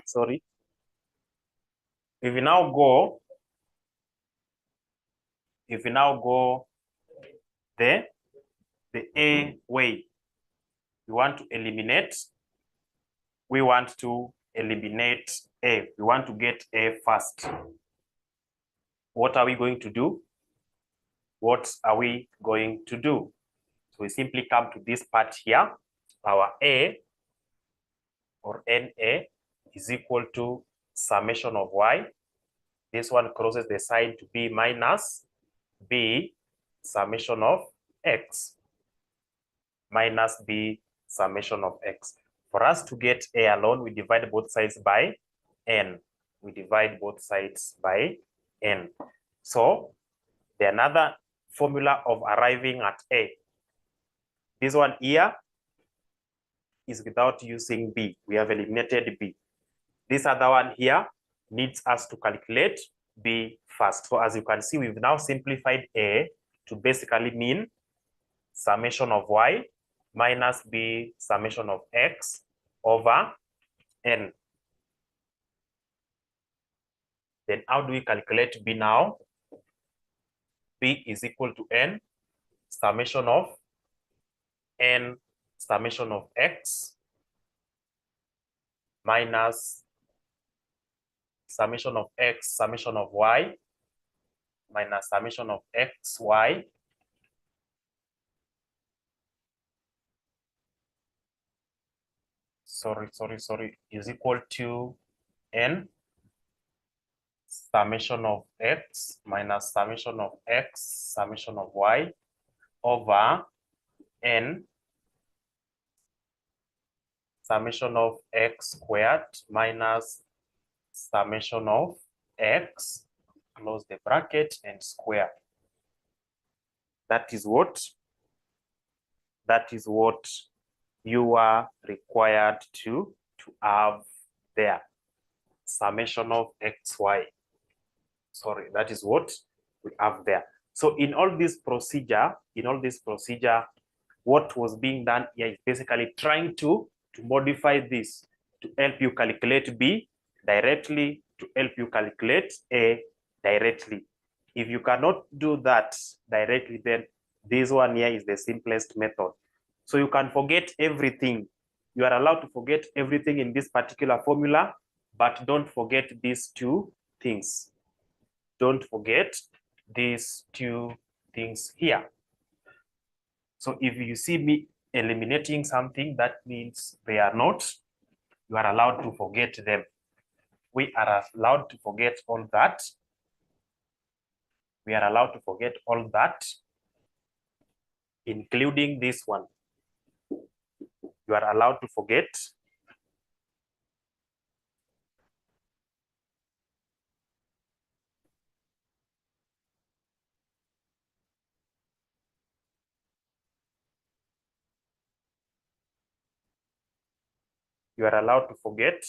Sorry. If we now go the A way, we want to eliminate A. We want to get A first. What are we going to do? What are we going to do? So we simply come to this part here. Our A or NA is equal to summation of y. This one crosses the sign to be minus B summation of x minus B summation of x. For us to get A alone, we divide both sides by n. We divide both sides by n. So the another formula of arriving at A. This one here is without using B. We have eliminated B. This other one here needs us to calculate B first. So as you can see, we've now simplified A to basically mean summation of Y minus B summation of X over N. Then how do we calculate B now? B is equal to N summation of N summation of X minus summation of X summation of Y minus summation of X, Y is equal to N summation of X minus summation of X summation of Y over N summation of X squared minus summation of X, close the bracket, and square. That is what you are required to have there. Summation of XY. Sorry, that is what we have there. So in all this procedure, what was being done here is basically trying to modify this to help you calculate B directly, to help you calculate A directly. If you cannot do that directly, then this one here is the simplest method. So you can forget everything. You are allowed to forget everything in this particular formula, but don't forget these two things. Don't forget these two things here. So if you see me eliminating something, that means they are not, you are allowed to forget them. We are allowed to forget all that. We are allowed to forget all that, including this one. You are allowed to forget. You are allowed to forget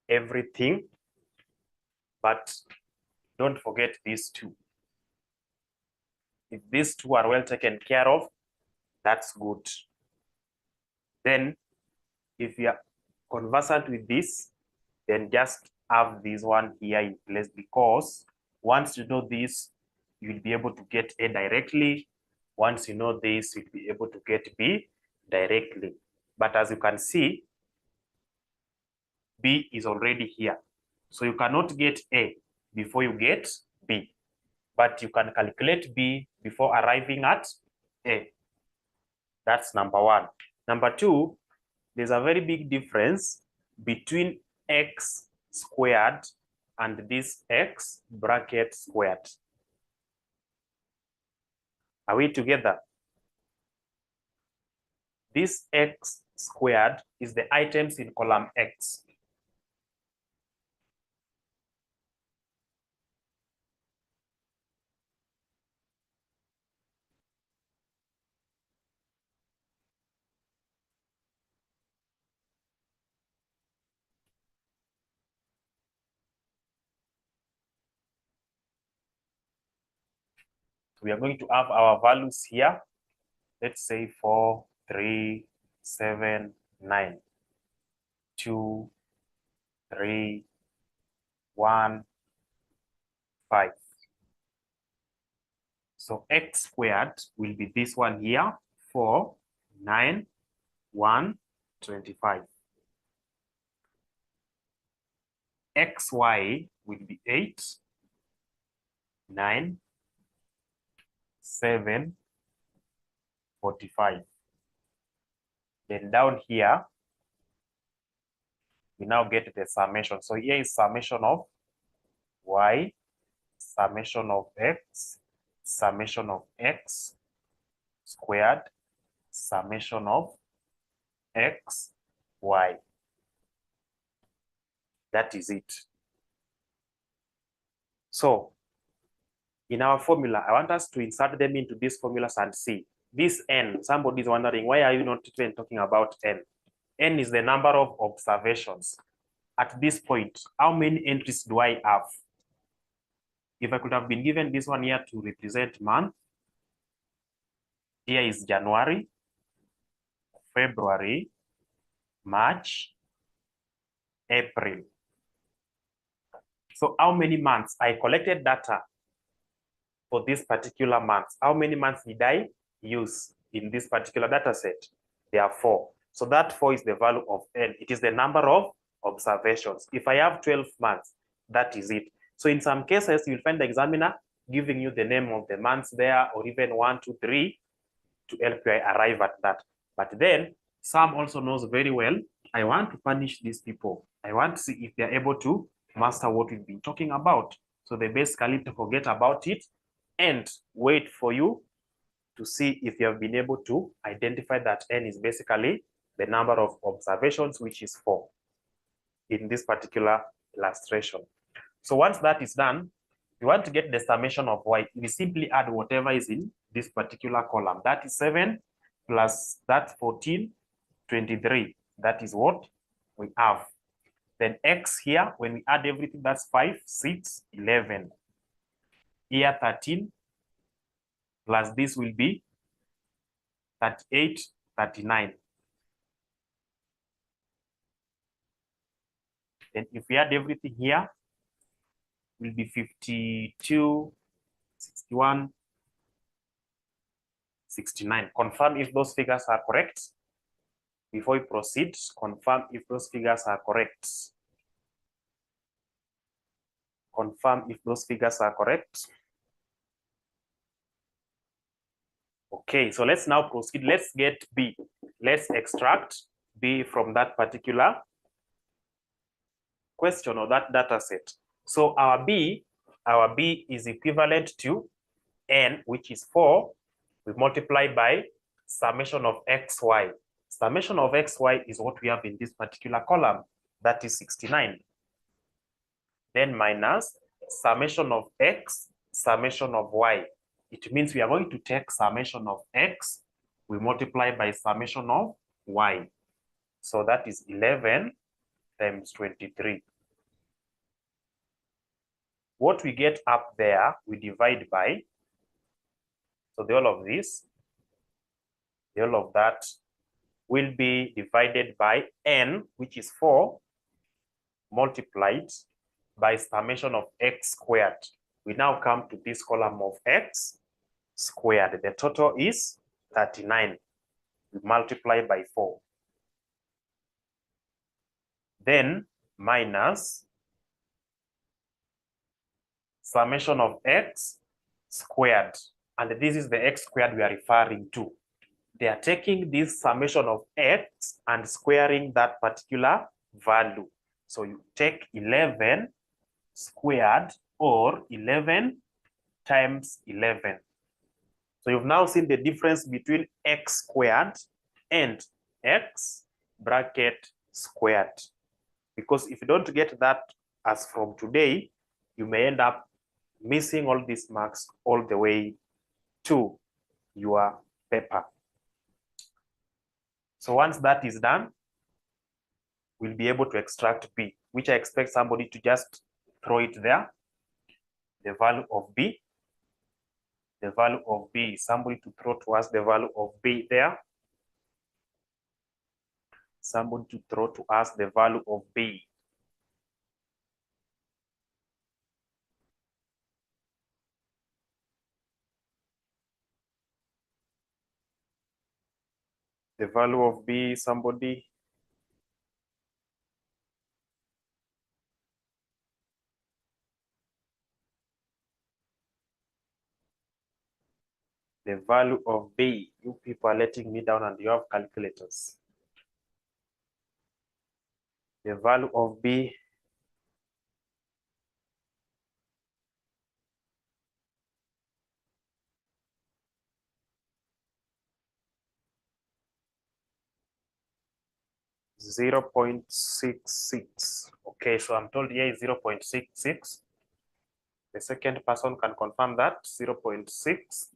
everything, but don't forget these two. If these two are well taken care of, that's good. Then if you are conversant with this, then just have this one here in place, because once you know this, you'll be able to get A directly. Once you know this, you'll be able to get B directly. But as you can see, B is already here. So you cannot get A before you get B. But you can calculate B before arriving at A. That's number one. Number two, there's a very big difference between X squared and this X bracket squared. Are we together? This X squared is the items in column X. We are going to have our values here. Let's say 4, 3, 7, 9, 2, 3, 1, 5. So X squared will be this one here, 4, 9, 1, 25. XY will be 8, 9, 7, 45. Then down here, we now get the summation. So here is summation of Y, summation of X, summation of X squared, summation of X, Y. That is it. So in our formula, I want us to insert them into these formulas and see. This n, somebody is wondering, why are you not even talking about n? N is the number of observations. At this point, how many entries do I have? If I could have been given this one here to represent month, here is January, February, March, April. So how many months? I collected data for this particular month. How many months did I use in this particular data set? There are 4. So that 4 is the value of n. It is the number of observations. If I have 12 months, that is it. So in some cases, you'll find the examiner giving you the name of the months there, or even 1, 2, 3 to help you arrive at that. But then some also knows very well, I want to punish these people. I want to see if they're able to master what we've been talking about. So they basically forget about it and wait for you to see if you have been able to identify that n is basically the number of observations, which is 4 in this particular illustration. So once that is done, you want to get the summation of y. We simply add whatever is in this particular column. That is 7 plus that 14, 23. That is what we have. Then x here, when we add everything, that's 5, 6, 11. Here 13 plus this will be 38, 39. Then if we add everything here, it will be 52, 61, 69. Confirm if those figures are correct. Before we proceed, confirm if those figures are correct. Confirm if those figures are correct. Okay, so let's now proceed. Let's get B. Let's extract B from that particular question or that data set. So our B is equivalent to n, which is 4. We multiply by summation of xy. Summation of xy is what we have in this particular column. That is 69. Then minus summation of x, summation of y. It means we are going to take summation of x, we multiply by summation of y. So that is 11 times 23. What we get up there, we divide by, so the whole of this, the whole of that will be divided by n, which is 4, multiplied by summation of x squared. We now come to this column of x squared. The total is 39. We multiply by 4. Then minus summation of x squared. And this is the x squared we are referring to. They are taking this summation of x and squaring that particular value. So you take 11 squared or 11 times 11. So you've now seen the difference between x squared and x bracket squared. Because if you don't get that as from today, you may end up missing all these marks all the way to your paper. So once that is done, we'll be able to extract B, which I expect somebody to just throw it there. The value of B. The value of B, somebody to throw to us the value of B there. Somebody to throw to us the value of B. The value of B, somebody. The value of B. You people are letting me down and you have calculators. The value of B. is 0.66. 0.66. Okay, so I'm told here is 0.66. The second person can confirm that 0.6.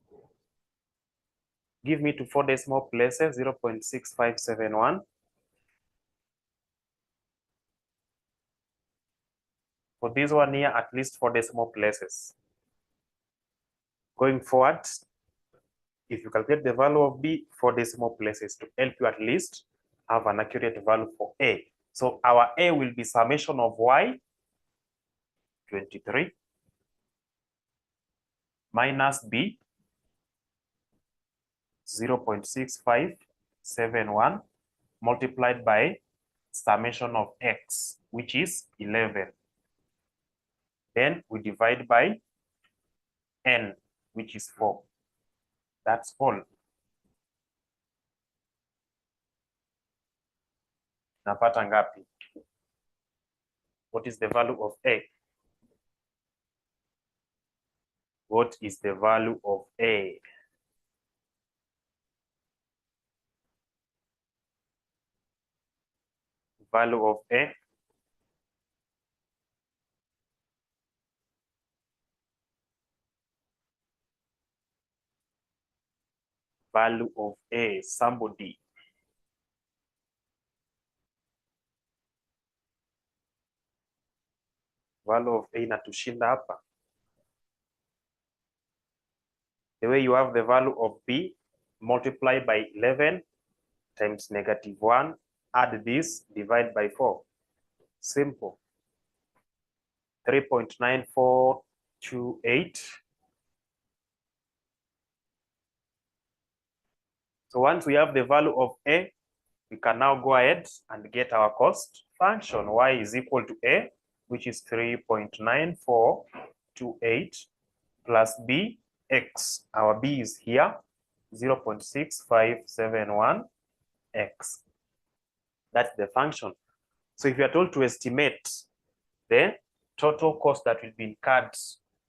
Give me to 4 decimal places, 0.6571. For this one here, at least 4 decimal places. Going forward, if you calculate the value of B, 4 decimal places to help you at least have an accurate value for A. So our A will be summation of Y, 23, minus B, 0.6571, multiplied by summation of X, which is 11. Then we divide by N, which is 4. That's all. Napata ngapi? What is the value of A? What is the value of A? Value of A. Value of A, somebody. Value of A inatushinda hapa. The way you have the value of B, multiply by 11 times -1, add this, divide by 4. Simple. 3.9428. So once we have the value of A, we can now go ahead and get our cost function. Y is equal to A, which is 3.9428 plus B, X. Our B is here, 0.6571 X. That's the function. So if you are told to estimate the total cost that will be incurred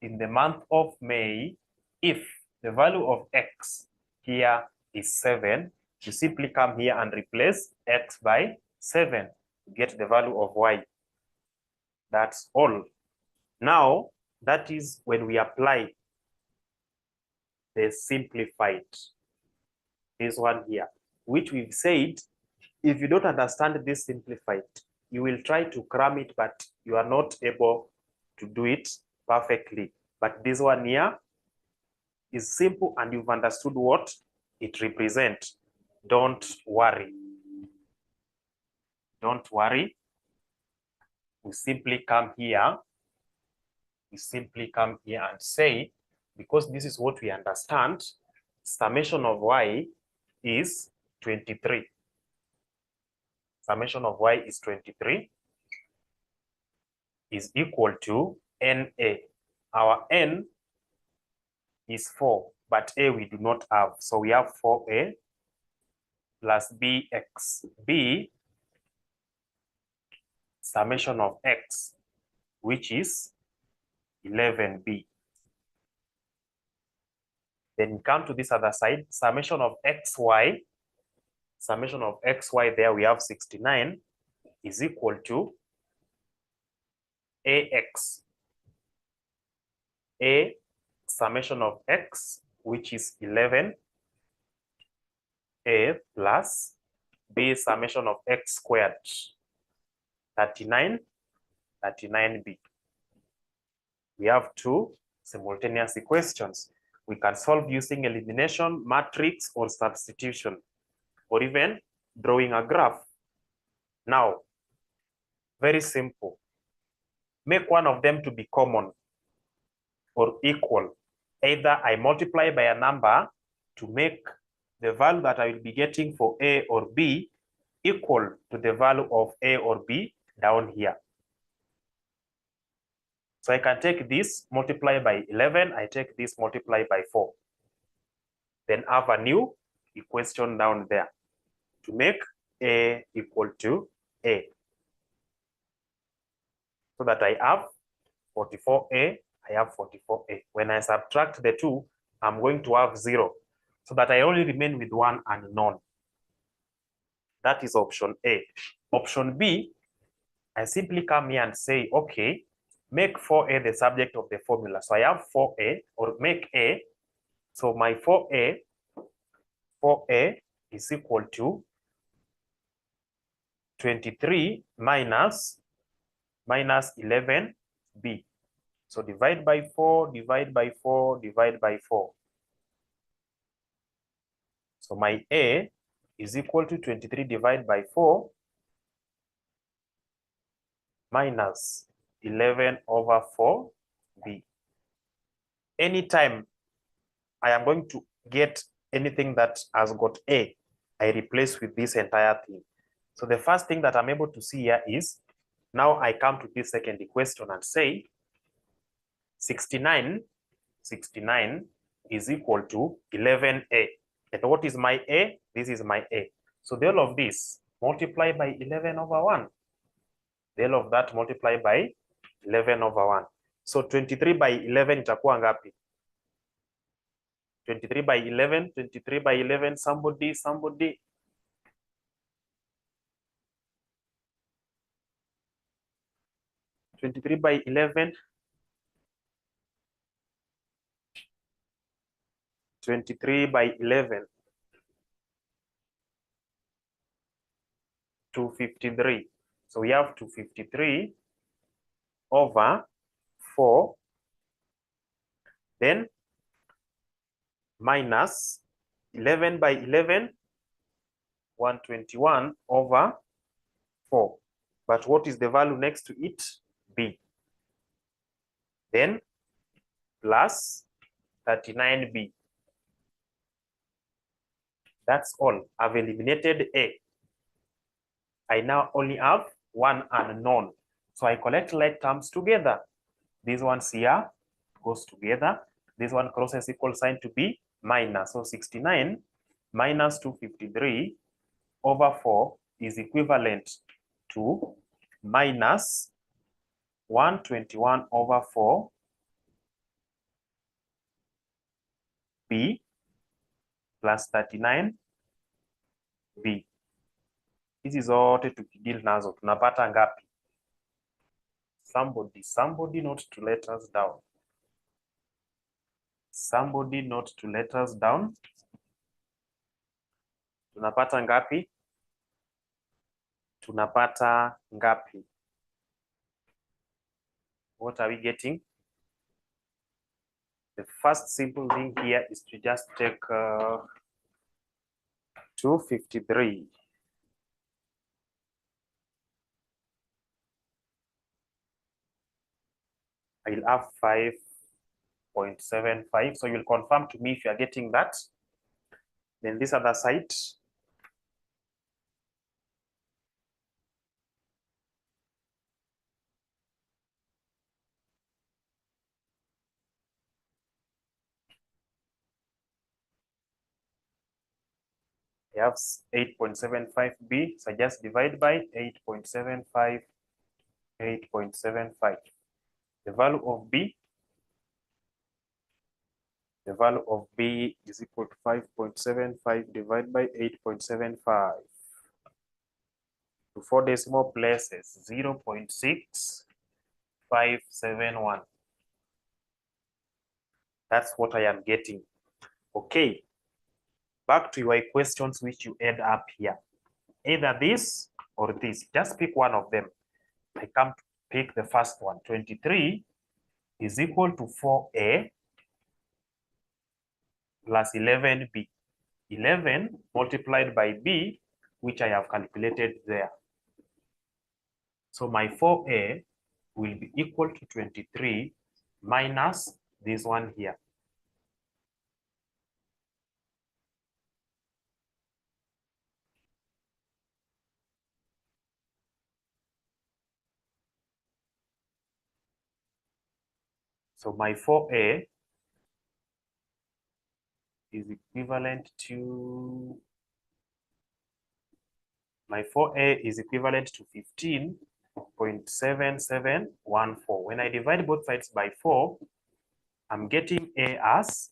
in the month of May, if the value of X here is 7, you simply come here and replace X by 7 to get the value of Y. That's all. Now, that is when we apply the simplified, this one here, which we've said, if you don't understand this simplified, you will try to cram it, but you are not able to do it perfectly. But this one here is simple and you've understood what it represents. Don't worry. Don't worry. We simply come here. We simply come here and say, because this is what we understand, summation of Y is 23. Summation of Y is 23 is equal to NA. Our N is 4, but A we do not have. So we have 4A plus BX. B, summation of X, which is 11B. Then come to this other side, summation of XY. Summation of XY, there we have 69, is equal to AX. A, summation of X, which is 11, A plus B, summation of X squared, 39, 39B. We have two simultaneous equations. We can solve using elimination, matrix, or substitution, or even drawing a graph. Now, very simple. Make one of them to be common or equal. Either I multiply by a number to make the value that I will be getting for A or B equal to the value of A or B down here. So I can take this, multiply by 11, I take this, multiply by 4. Then have a new equation down there to make A equal to A. So that I have 44A, I have 44A. When I subtract the two, I'm going to have 0. So that I only remain with one unknown. That is option A. Option B, I simply come here and say, okay, make 4A the subject of the formula. So I have 4A, or make A. So my 4A is equal to 23 minus 11B. So divide by 4, divide by 4, divide by 4. So my A is equal to 23 divided by 4 minus 11 over 4B. Anytime I am going to get anything that has got A, I replace with this entire thing. So the first thing that I'm able to see here is, now I come to this second question and say 69 is equal to 11A. And what is my A? This is my A. So the whole of this multiply by 11 over 1. The whole of that multiply by 11 over 1. So 23 by 11 itakuwa ngapi? 23 by 11, 23 by 11, somebody. 23 by 11. 23 by 11. 253. So we have 253 over 4. Then minus 11 by 11, 121 over 4. But what is the value next to it? B. Then plus 39B. That's all. I've eliminated A. I now only have one unknown. So I collect like terms together. These ones here goes together. This one crosses equal sign to be minus. So 69 minus 253 over 4 is equivalent to minus 121 over 4 B plus 39 B. Hizi zote tukideal nazo tunapata ngapi? Somebody not to let us down. Somebody not to let us down. Tunapata ngapi? Tunapata ngapi? What are we getting? The first simple thing here is to just take 253. I'll have 5.75. So you'll confirm to me if you are getting that. Then this other side, I have 8.75B. So just divide by 8.75, 8.75. The value of B is equal to 5.75 divided by 8.75. To 4 decimal places, 0.6571. That's what I am getting. Okay. Back to your questions which you end up here. Either this or this. Just pick one of them. I come to pick the first one. 23 is equal to 4A plus 11B. 11 multiplied by B, which I have calculated there. So my 4A will be equal to 23 minus this one here. So my 4A is equivalent to, my 4A is equivalent to 15.7714. When I divide both sides by 4, I'm getting A as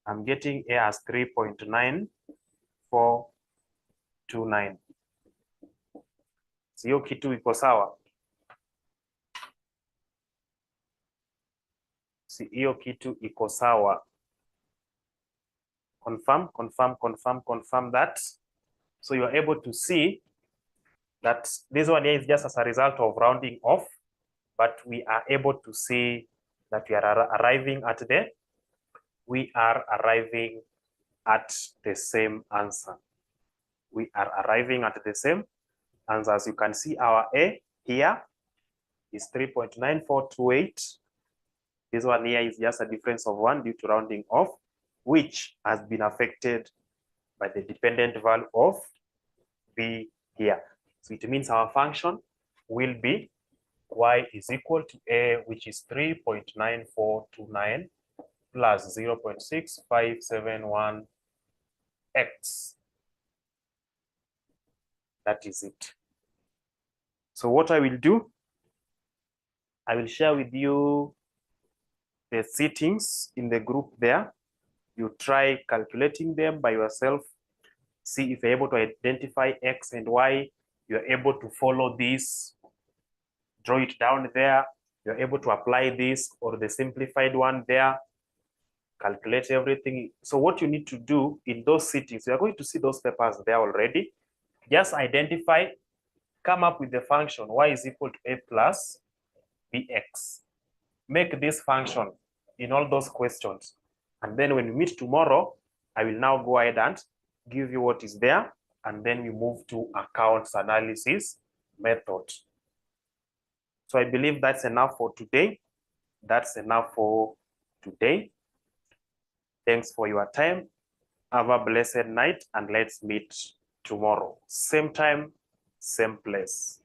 3.9429. hiyo kitu iko sawa? Si hiyo kitu iko sawa? Confirm that. So you are able to see that this one here is just as a result of rounding off, but we are able to see that we are arriving at the same answer. We are arriving at the same answer. As you can see, our A here is 3.9428. This one here is just a difference of 1 due to rounding off, which has been affected by the dependent value of B here. So it means our function will be y is equal to A, which is 3.9429 plus 0.6571 x. That is it. So what I will do, I will share with you the settings in the group there. You try calculating them by yourself. See if you're able to identify x and y. You're able to follow this, draw it down there. You're able to apply this or the simplified one there. Calculate everything. So what you need to do in those settings, you are going to see those papers there already. Just identify, come up with the function y is equal to a plus bx. Make this function in all those questions. And then when we meet tomorrow, I will now go ahead and give you what is there. And then we move to accounts analysis method. So I believe that's enough for today. That's enough for today. Thanks for your time. Have a blessed night and let's meet tomorrow. Same time, same place.